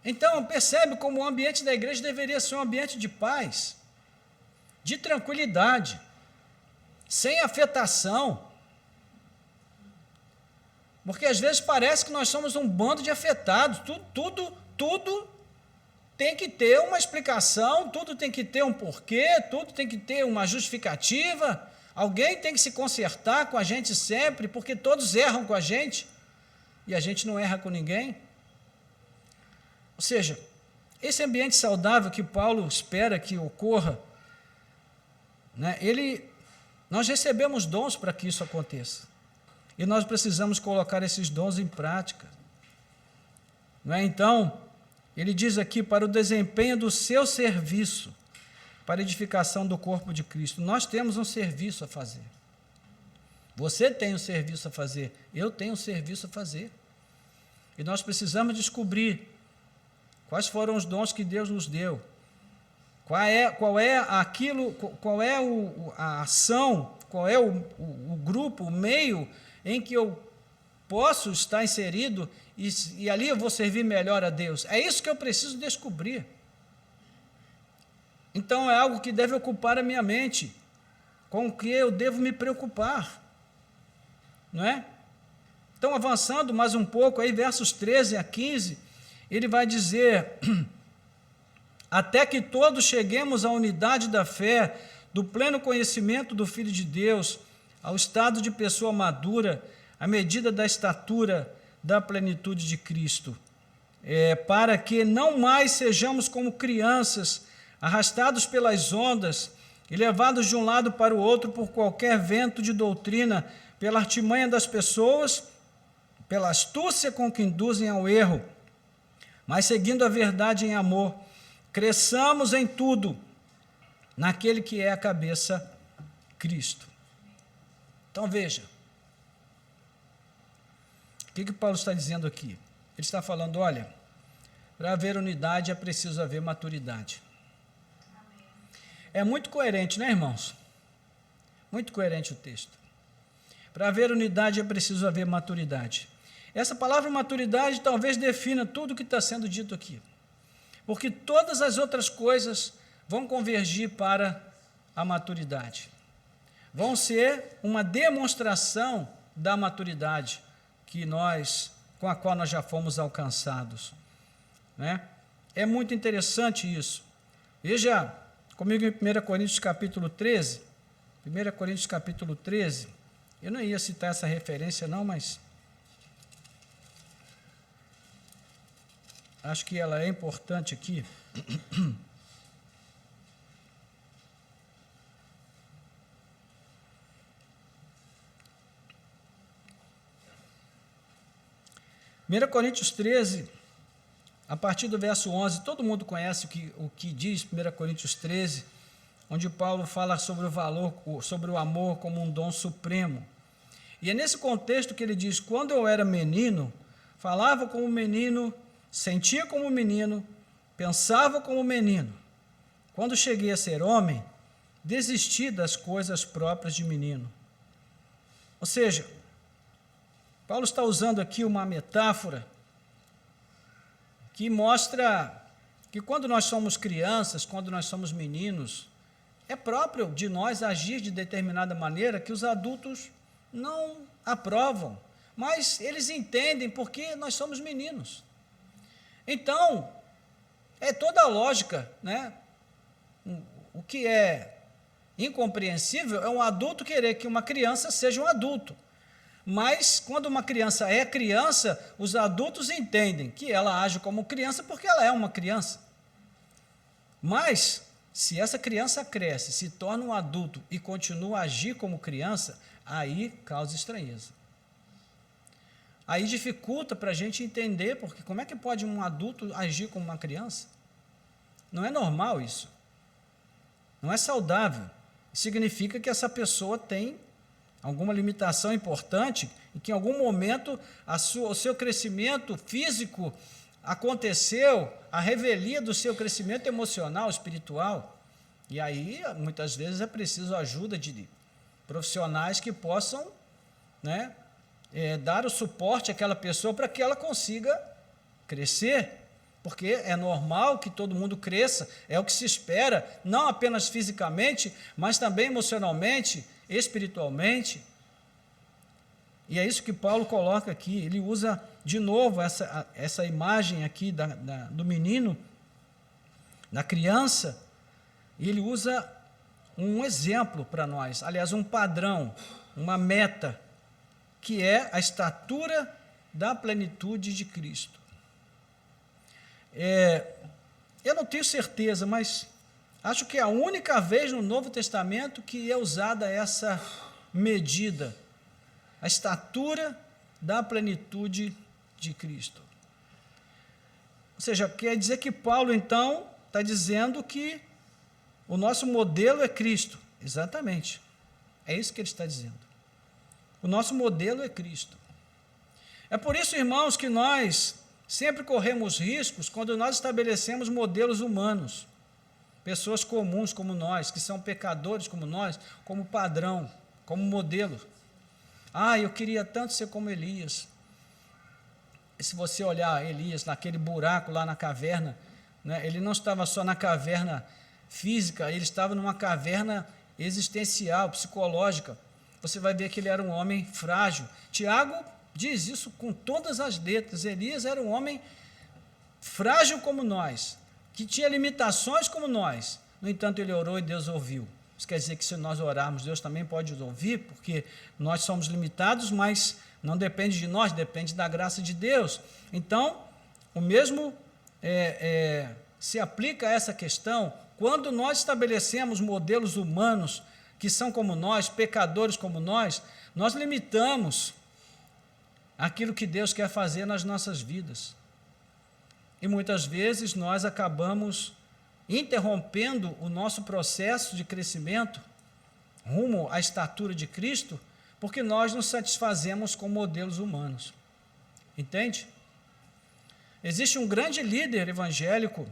Então, percebe como o ambiente da igreja deveria ser um ambiente de paz, de tranquilidade, sem afetação. Porque às vezes parece que nós somos um bando de afetados, tudo tem que ter uma explicação, tudo tem que ter um porquê, tudo tem que ter uma justificativa, alguém tem que se consertar com a gente sempre, porque todos erram com a gente, e a gente não erra com ninguém. Ou seja, esse ambiente saudável que Paulo espera que ocorra, né, nós recebemos dons para que isso aconteça. E nós precisamos colocar esses dons em prática. Não é? Então, ele diz aqui, para o desempenho do seu serviço, para a edificação do corpo de Cristo. Nós temos um serviço a fazer. Você tem um serviço a fazer, eu tenho um serviço a fazer. E nós precisamos descobrir quais foram os dons que Deus nos deu, qual é a ação, qual é o grupo, o meio em que eu posso estar inserido e ali eu vou servir melhor a Deus. É isso que eu preciso descobrir. Então é algo que deve ocupar a minha mente, com o que eu devo me preocupar, não é? Então, avançando mais um pouco, aí versos 13 a 15, ele vai dizer, até que todos cheguemos à unidade da fé, do pleno conhecimento do Filho de Deus, ao estado de pessoa madura, à medida da estatura da plenitude de Cristo, para que não mais sejamos como crianças, arrastados pelas ondas e levados de um lado para o outro por qualquer vento de doutrina, pela artimanha das pessoas, pela astúcia com que induzem ao erro, mas seguindo a verdade em amor, cresçamos em tudo naquele que é a cabeça, Cristo. Então veja, o que Paulo está dizendo aqui? Ele está falando, olha, para haver unidade é preciso haver maturidade. É muito coerente, né, irmãos? Muito coerente o texto. Para haver unidade é preciso haver maturidade. Essa palavra maturidade talvez defina tudo o que está sendo dito aqui, porque todas as outras coisas vão convergir para a maturidade, vão ser uma demonstração da maturidade com a qual nós já fomos alcançados, né? É muito interessante isso. Veja comigo em 1 Coríntios capítulo 13, 1 Coríntios capítulo 13, eu não ia citar essa referência não, mas acho que ela é importante aqui. 1 Coríntios 13, a partir do verso 11, todo mundo conhece o que diz 1 Coríntios 13, onde Paulo fala sobre o valor, sobre o amor como um dom supremo. E é nesse contexto que ele diz, quando eu era menino, falava como menino, sentia como menino, pensava como menino. Quando cheguei a ser homem, desisti das coisas próprias de menino. Ou seja, Paulo está usando aqui uma metáfora que mostra que quando nós somos crianças, quando nós somos meninos, é próprio de nós agir de determinada maneira que os adultos não aprovam, mas eles entendem porque nós somos meninos. Então, é toda a lógica, né? O que é incompreensível é um adulto querer que uma criança seja um adulto. Mas, quando uma criança é criança, os adultos entendem que ela age como criança porque ela é uma criança. Mas, se essa criança cresce, se torna um adulto e continua a agir como criança, aí causa estranheza. Aí dificulta para a gente entender, porque como é que pode um adulto agir como uma criança? Não é normal isso. Não é saudável. Significa que essa pessoa tem alguma limitação importante e que em algum momento o seu crescimento físico aconteceu, a revelia do seu crescimento emocional, espiritual. E aí, muitas vezes, é preciso a ajuda profissionais que possam, né, dar o suporte àquela pessoa para que ela consiga crescer, porque é normal que todo mundo cresça, é o que se espera, não apenas fisicamente, mas também emocionalmente, espiritualmente. E é isso que Paulo coloca aqui. Ele usa de novo essa imagem aqui do menino, da criança, e ele usa um exemplo para nós, aliás, um padrão, uma meta, que é a estatura da plenitude de Cristo. Eu não tenho certeza, mas acho que é a única vez no Novo Testamento que é usada essa medida, a estatura da plenitude de Cristo. Ou seja, quer dizer que Paulo, então, está dizendo que o nosso modelo é Cristo. Exatamente. É isso que ele está dizendo. O nosso modelo é Cristo. É por isso, irmãos, que nós sempre corremos riscos quando nós estabelecemos modelos humanos, pessoas comuns como nós, que são pecadores como nós, como padrão, como modelo. Eu queria tanto ser como Elias. E se você olhar Elias naquele buraco lá na caverna, né, ele não estava só na caverna física, ele estava numa caverna existencial, psicológica. Você vai ver que ele era um homem frágil. Tiago diz isso com todas as letras. Elias era um homem frágil como nós, que tinha limitações como nós. No entanto, ele orou e Deus ouviu. Isso quer dizer que se nós orarmos, Deus também pode nos ouvir, porque nós somos limitados, mas não depende de nós, depende da graça de Deus. Então, o mesmo se aplica a essa questão quando nós estabelecemos modelos humanos que são como nós, pecadores como nós limitamos aquilo que Deus quer fazer nas nossas vidas. E muitas vezes nós acabamos interrompendo o nosso processo de crescimento rumo à estatura de Cristo, porque nós nos satisfazemos com modelos humanos. Entende? Existe um grande líder evangélico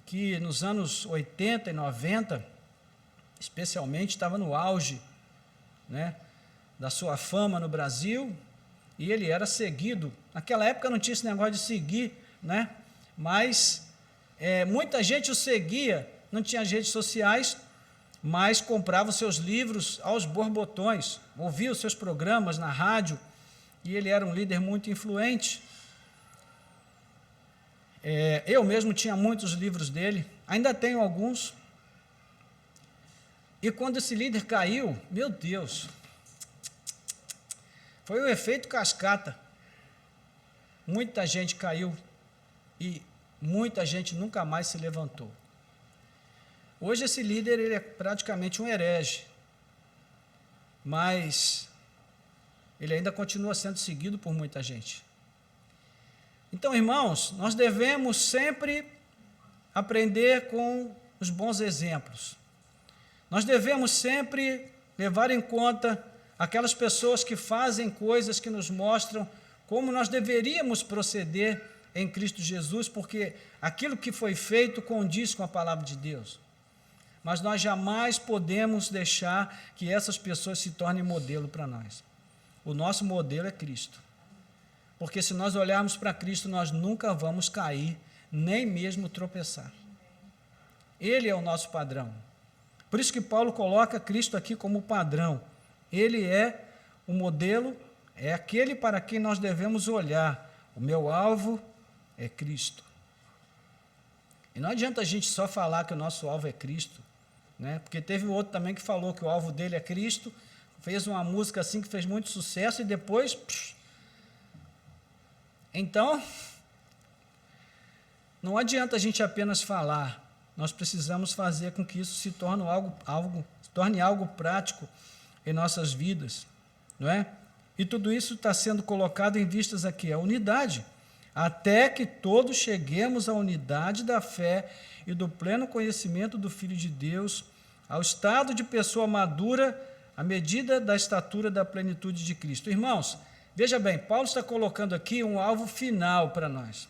que nos anos 80 e 90, especialmente, estava no auge, né, da sua fama no Brasil, e ele era seguido. Naquela época não tinha esse negócio de seguir, né, mas muita gente o seguia, não tinha redes sociais, mas comprava os seus livros aos borbotões, ouvia os seus programas na rádio, e ele era um líder muito influente. Eu mesmo tinha muitos livros dele, ainda tenho alguns. E quando esse líder caiu, meu Deus, foi um efeito cascata. Muita gente caiu e muita gente nunca mais se levantou. Hoje esse líder ele é praticamente um herege, mas ele ainda continua sendo seguido por muita gente. Então, irmãos, nós devemos sempre aprender com os bons exemplos. Nós devemos sempre levar em conta aquelas pessoas que fazem coisas que nos mostram como nós deveríamos proceder em Cristo Jesus, porque aquilo que foi feito condiz com a palavra de Deus. Mas nós jamais podemos deixar que essas pessoas se tornem modelo para nós. O nosso modelo é Cristo. Porque se nós olharmos para Cristo, nós nunca vamos cair, nem mesmo tropeçar. Ele é o nosso padrão. Por isso que Paulo coloca Cristo aqui como padrão. Ele é o modelo, é aquele para quem nós devemos olhar. O meu alvo é Cristo. E não adianta a gente só falar que o nosso alvo é Cristo, né? Porque teve outro também que falou que o alvo dele é Cristo, fez uma música assim que fez muito sucesso e depois... Então, não adianta a gente apenas falar, nós precisamos fazer com que isso se torne algo prático em nossas vidas, não é? E tudo isso está sendo colocado em vistas aqui, a unidade, até que todos cheguemos à unidade da fé e do pleno conhecimento do Filho de Deus, ao estado de pessoa madura, à medida da estatura da plenitude de Cristo. Irmãos, veja bem, Paulo está colocando aqui um alvo final para nós.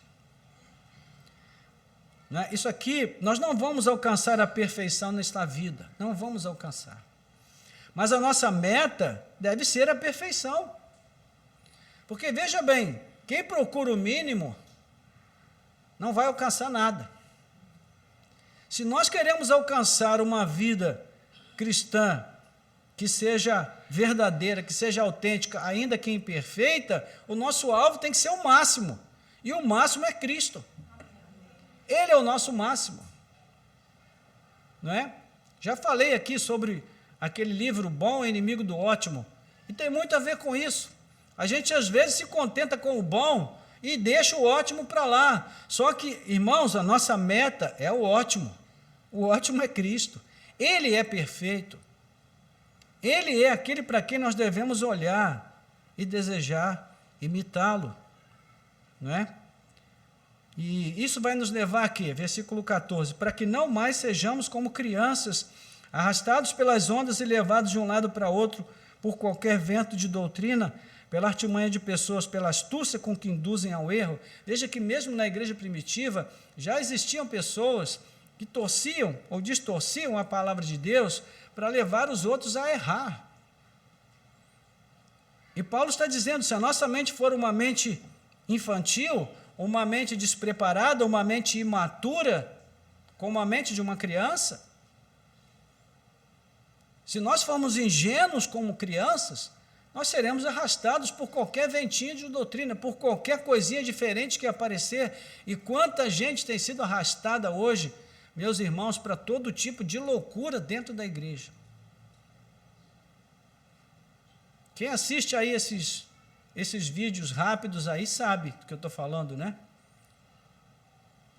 Isso aqui, nós não vamos alcançar a perfeição nesta vida, não vamos alcançar. Mas a nossa meta deve ser a perfeição. Porque, veja bem, quem procura o mínimo não vai alcançar nada. Se nós queremos alcançar uma vida cristã que seja verdadeira, que seja autêntica, ainda que imperfeita, o nosso alvo tem que ser o máximo. E o máximo é Cristo. Ele é o nosso máximo. Não é? Já falei aqui sobre aquele livro Bom, Inimigo do Ótimo. E tem muito a ver com isso. A gente às vezes se contenta com o bom e deixa o ótimo para lá. Só que, irmãos, a nossa meta é o ótimo. O ótimo é Cristo. Ele é perfeito. Ele é aquele para quem nós devemos olhar e desejar imitá-lo. Não é? E isso vai nos levar aqui, versículo 14, para que não mais sejamos como crianças, arrastados pelas ondas e levados de um lado para outro por qualquer vento de doutrina, pela artimanha de pessoas, pela astúcia com que induzem ao erro. Veja que mesmo na igreja primitiva já existiam pessoas que torciam ou distorciam a palavra de Deus para levar os outros a errar. E Paulo está dizendo, se a nossa mente for uma mente infantil, uma mente despreparada, uma mente imatura, como a mente de uma criança, se nós formos ingênuos como crianças, nós seremos arrastados por qualquer ventinho de doutrina, por qualquer coisinha diferente que aparecer. E quanta gente tem sido arrastada hoje, meus irmãos, para todo tipo de loucura dentro da igreja. Quem assiste aí esses vídeos rápidos aí sabe do que eu estou falando, né?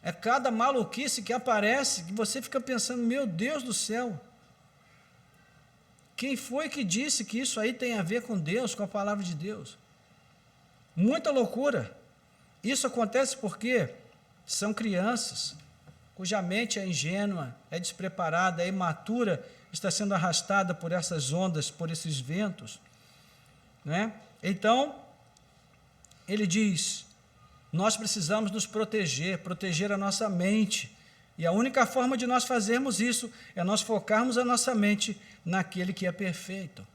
É cada maluquice que aparece que você fica pensando, meu Deus do céu, quem foi que disse que isso aí tem a ver com Deus, com a palavra de Deus? Muita loucura. Isso acontece porque são crianças, cuja mente é ingênua, é despreparada, é imatura, está sendo arrastada por essas ondas, por esses ventos. Né? Então, ele diz, nós precisamos nos proteger a nossa mente. E a única forma de nós fazermos isso é nós focarmos a nossa mente naquele que é perfeito.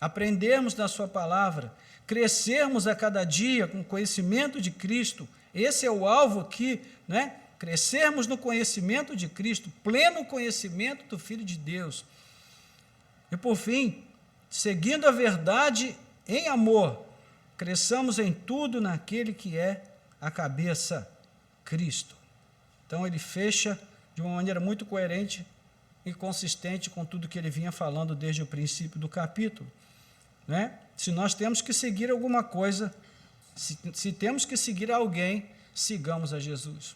Aprendermos da sua palavra, crescermos a cada dia com o conhecimento de Cristo. Esse é o alvo aqui, né? Crescermos no conhecimento de Cristo, pleno conhecimento do Filho de Deus. E por fim, seguindo a verdade em amor, cresçamos em tudo naquele que é a cabeça, Cristo. Então ele fecha de uma maneira muito coerente e consistente com tudo que ele vinha falando desde o princípio do capítulo. Né? Se nós temos que seguir alguma coisa, se temos que seguir alguém, sigamos a Jesus.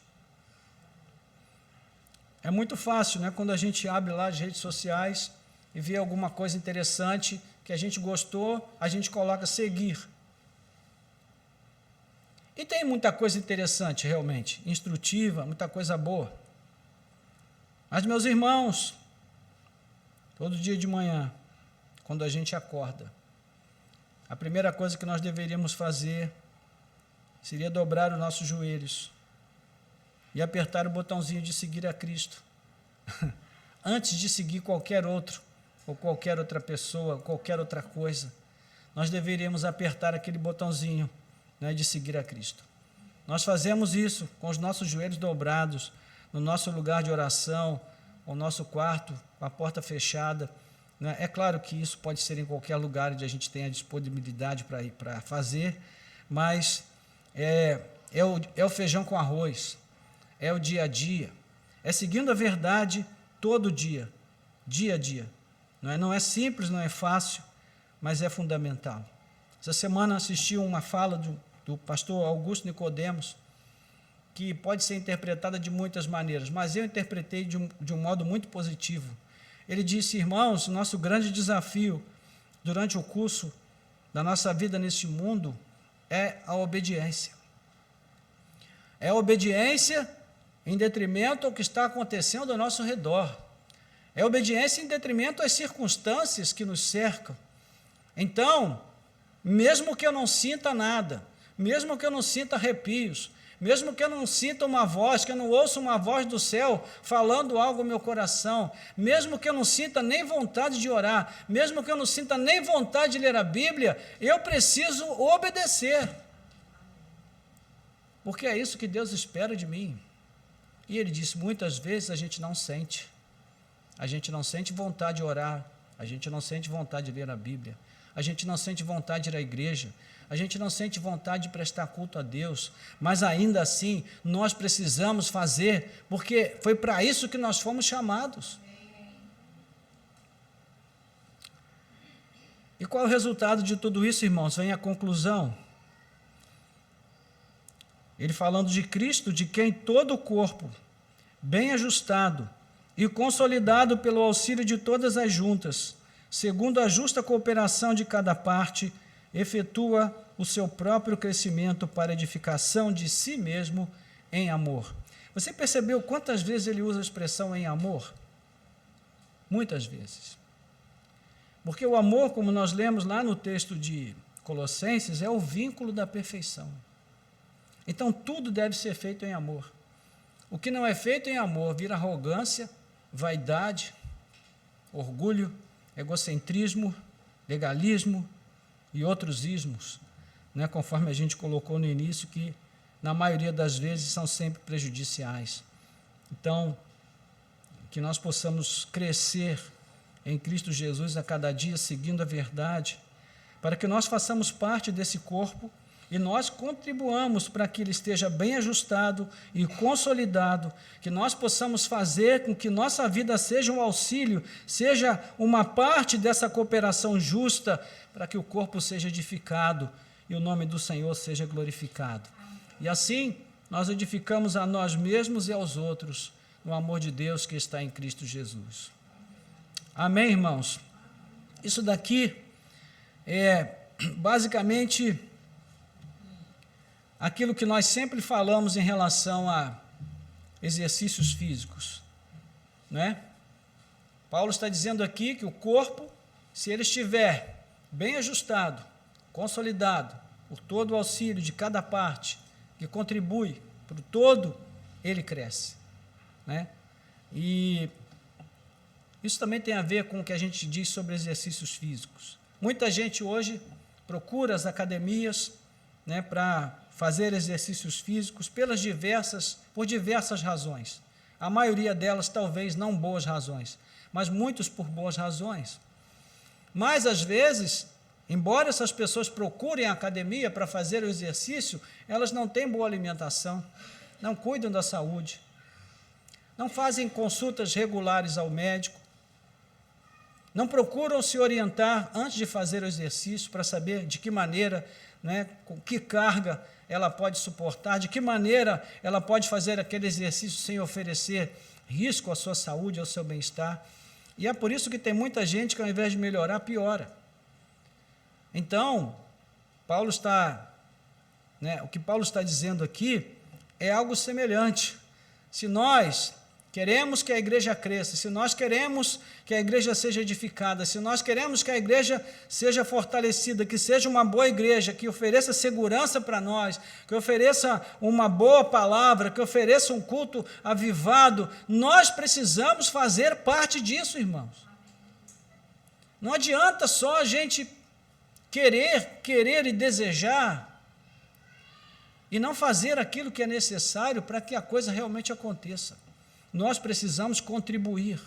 É muito fácil, né? Quando a gente abre lá as redes sociais e vê alguma coisa interessante que a gente gostou, a gente coloca seguir. E tem muita coisa interessante, realmente, instrutiva, muita coisa boa. Mas, meus irmãos, todo dia de manhã, quando a gente acorda, a primeira coisa que nós deveríamos fazer seria dobrar os nossos joelhos e apertar o botãozinho de seguir a Cristo, antes de seguir qualquer outro, ou qualquer outra pessoa, ou qualquer outra coisa. Nós deveríamos apertar aquele botãozinho, né, de seguir a Cristo. Nós fazemos isso com os nossos joelhos dobrados, no nosso lugar de oração, o nosso quarto, com a porta fechada. Né? É claro que isso pode ser em qualquer lugar onde a gente tenha disponibilidade para fazer, mas é o feijão com arroz, é o dia a dia, é seguindo a verdade todo dia, dia a dia. Não é simples, não é fácil, mas é fundamental. Essa semana assisti uma fala do pastor Augusto Nicodemos, que pode ser interpretada de muitas maneiras, mas eu interpretei de um modo muito positivo. Ele disse, irmãos, o nosso grande desafio durante o curso da nossa vida neste mundo é a obediência. É a obediência em detrimento ao que está acontecendo ao nosso redor. É a obediência em detrimento às circunstâncias que nos cercam. Então, mesmo que eu não sinta nada, mesmo que eu não sinta arrepios, mesmo que eu não sinta uma voz, que eu não ouça uma voz do céu falando algo no meu coração, mesmo que eu não sinta nem vontade de orar, mesmo que eu não sinta nem vontade de ler a Bíblia, eu preciso obedecer, porque é isso que Deus espera de mim. E Ele disse, muitas vezes a gente não sente vontade de orar, a gente não sente vontade de ler a Bíblia, a gente não sente vontade de ir à igreja, a gente não sente vontade de prestar culto a Deus, mas ainda assim nós precisamos fazer, porque foi para isso que nós fomos chamados. E qual é o resultado de tudo isso, irmãos? Vem a conclusão. Ele falando de Cristo, de quem todo o corpo, bem ajustado e consolidado pelo auxílio de todas as juntas, segundo a justa cooperação de cada parte, efetua o seu próprio crescimento para edificação de si mesmo em amor. Você percebeu quantas vezes ele usa a expressão em amor? Muitas vezes. Porque o amor, como nós lemos lá no texto de Colossenses, é o vínculo da perfeição. Então, tudo deve ser feito em amor. O que não é feito em amor vira arrogância, vaidade, orgulho, egocentrismo, legalismo e outros ismos, né, conforme a gente colocou no início, que na maioria das vezes são sempre prejudiciais. Então, que nós possamos crescer em Cristo Jesus a cada dia, seguindo a verdade, para que nós façamos parte desse corpo e nós contribuamos para que ele esteja bem ajustado e consolidado, que nós possamos fazer com que nossa vida seja um auxílio, seja uma parte dessa cooperação justa, para que o corpo seja edificado e o nome do Senhor seja glorificado. E assim, nós edificamos a nós mesmos e aos outros, no amor de Deus que está em Cristo Jesus. Amém, irmãos? Isso daqui é basicamente aquilo que nós sempre falamos em relação a exercícios físicos, né? Paulo está dizendo aqui que o corpo, se ele estiver bem ajustado, consolidado, por todo o auxílio de cada parte, que contribui para o todo, ele cresce, né? E isso também tem a ver com o que a gente diz sobre exercícios físicos. Muita gente hoje procura as academias, né, para fazer exercícios físicos por diversas razões. A maioria delas talvez não boas razões, mas muitos por boas razões. Mas às vezes, embora essas pessoas procurem a academia para fazer o exercício, elas não têm boa alimentação, não cuidam da saúde, não fazem consultas regulares ao médico, não procuram se orientar antes de fazer o exercício para saber de que maneira, né, com que carga ela pode suportar, de que maneira ela pode fazer aquele exercício sem oferecer risco à sua saúde, ao seu bem-estar. E é por isso que tem muita gente que, ao invés de melhorar, piora. Então, o que Paulo está dizendo aqui é algo semelhante. Se nós queremos que a igreja cresça, se nós queremos que a igreja seja edificada, se nós queremos que a igreja seja fortalecida, que seja uma boa igreja, que ofereça segurança para nós, que ofereça uma boa palavra, que ofereça um culto avivado, nós precisamos fazer parte disso, irmãos. Não adianta só a gente querer e desejar e não fazer aquilo que é necessário para que a coisa realmente aconteça. Nós precisamos contribuir.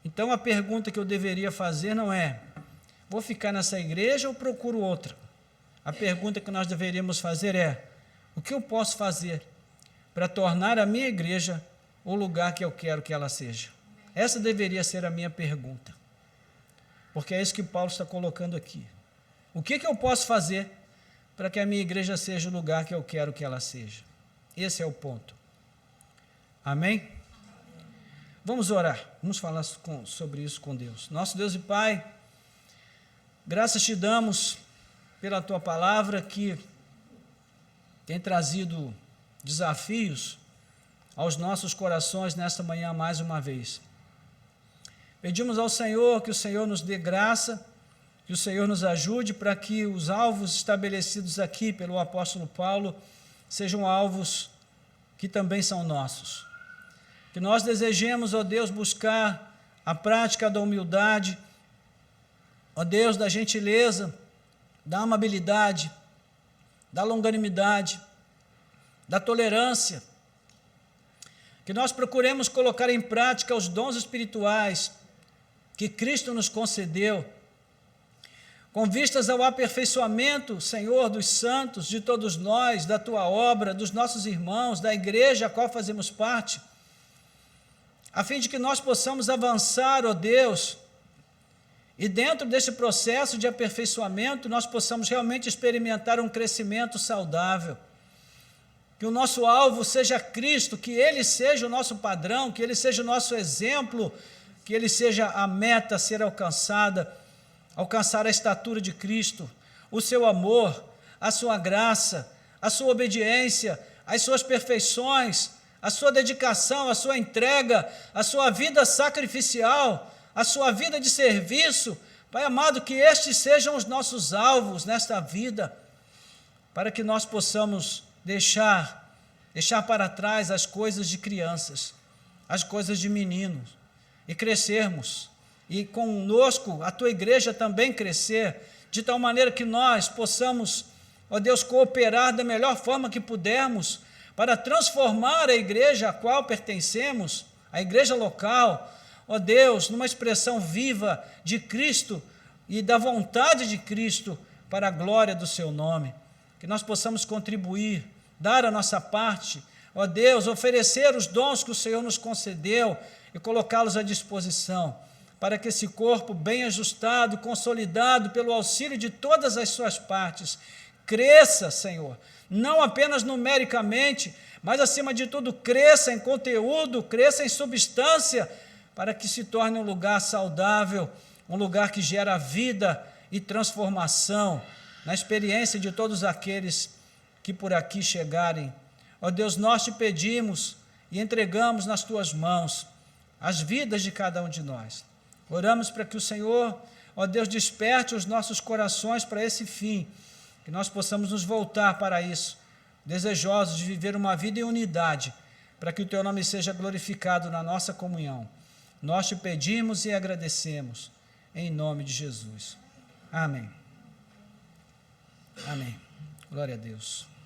Então, a pergunta que eu deveria fazer não é: vou ficar nessa igreja ou procuro outra? A pergunta que nós deveríamos fazer é: o que eu posso fazer para tornar a minha igreja o lugar que eu quero que ela seja? Essa deveria ser a minha pergunta. Porque é isso que Paulo está colocando aqui. O que eu posso fazer para que a minha igreja seja o lugar que eu quero que ela seja? Esse é o ponto. Amém? Vamos orar, vamos falar sobre isso com Deus. Nosso Deus e Pai, graças te damos pela Tua palavra que tem trazido desafios aos nossos corações nesta manhã mais uma vez. Pedimos ao Senhor que o Senhor nos dê graça, que o Senhor nos ajude para que os alvos estabelecidos aqui pelo apóstolo Paulo sejam alvos que também são nossos. Que nós desejemos, ó Deus, buscar a prática da humildade, ó Deus, da gentileza, da amabilidade, da longanimidade, da tolerância. Que nós procuremos colocar em prática os dons espirituais que Cristo nos concedeu, com vistas ao aperfeiçoamento, Senhor, dos santos, de todos nós, da Tua obra, dos nossos irmãos, da igreja a qual fazemos parte, a fim de que nós possamos avançar, ó Deus, e dentro desse processo de aperfeiçoamento, nós possamos realmente experimentar um crescimento saudável. Que o nosso alvo seja Cristo, que Ele seja o nosso padrão, que Ele seja o nosso exemplo, que Ele seja a meta a ser alcançada, alcançar a estatura de Cristo, o seu amor, a sua graça, a sua obediência, as suas perfeições, a sua dedicação, a sua entrega, a sua vida sacrificial, a sua vida de serviço. Pai amado, que estes sejam os nossos alvos nesta vida, para que nós possamos deixar para trás as coisas de crianças, as coisas de meninos, e crescermos, e conosco a Tua igreja também crescer, de tal maneira que nós possamos, ó Deus, cooperar da melhor forma que pudermos, para transformar a igreja a qual pertencemos, a igreja local, ó Deus, numa expressão viva de Cristo e da vontade de Cristo para a glória do Seu nome. Que nós possamos contribuir, dar a nossa parte, ó Deus, oferecer os dons que o Senhor nos concedeu e colocá-los à disposição, para que esse corpo bem ajustado, consolidado pelo auxílio de todas as suas partes, cresça, Senhor, não apenas numericamente, mas acima de tudo cresça em conteúdo, cresça em substância, para que se torne um lugar saudável, um lugar que gera vida e transformação na experiência de todos aqueles que por aqui chegarem. Ó Deus, nós te pedimos e entregamos nas Tuas mãos as vidas de cada um de nós. Oramos para que o Senhor, ó Deus, desperte os nossos corações para esse fim, que nós possamos nos voltar para isso, desejosos de viver uma vida em unidade, para que o Teu nome seja glorificado na nossa comunhão. Nós te pedimos e agradecemos, em nome de Jesus. Amém. Amém. Glória a Deus.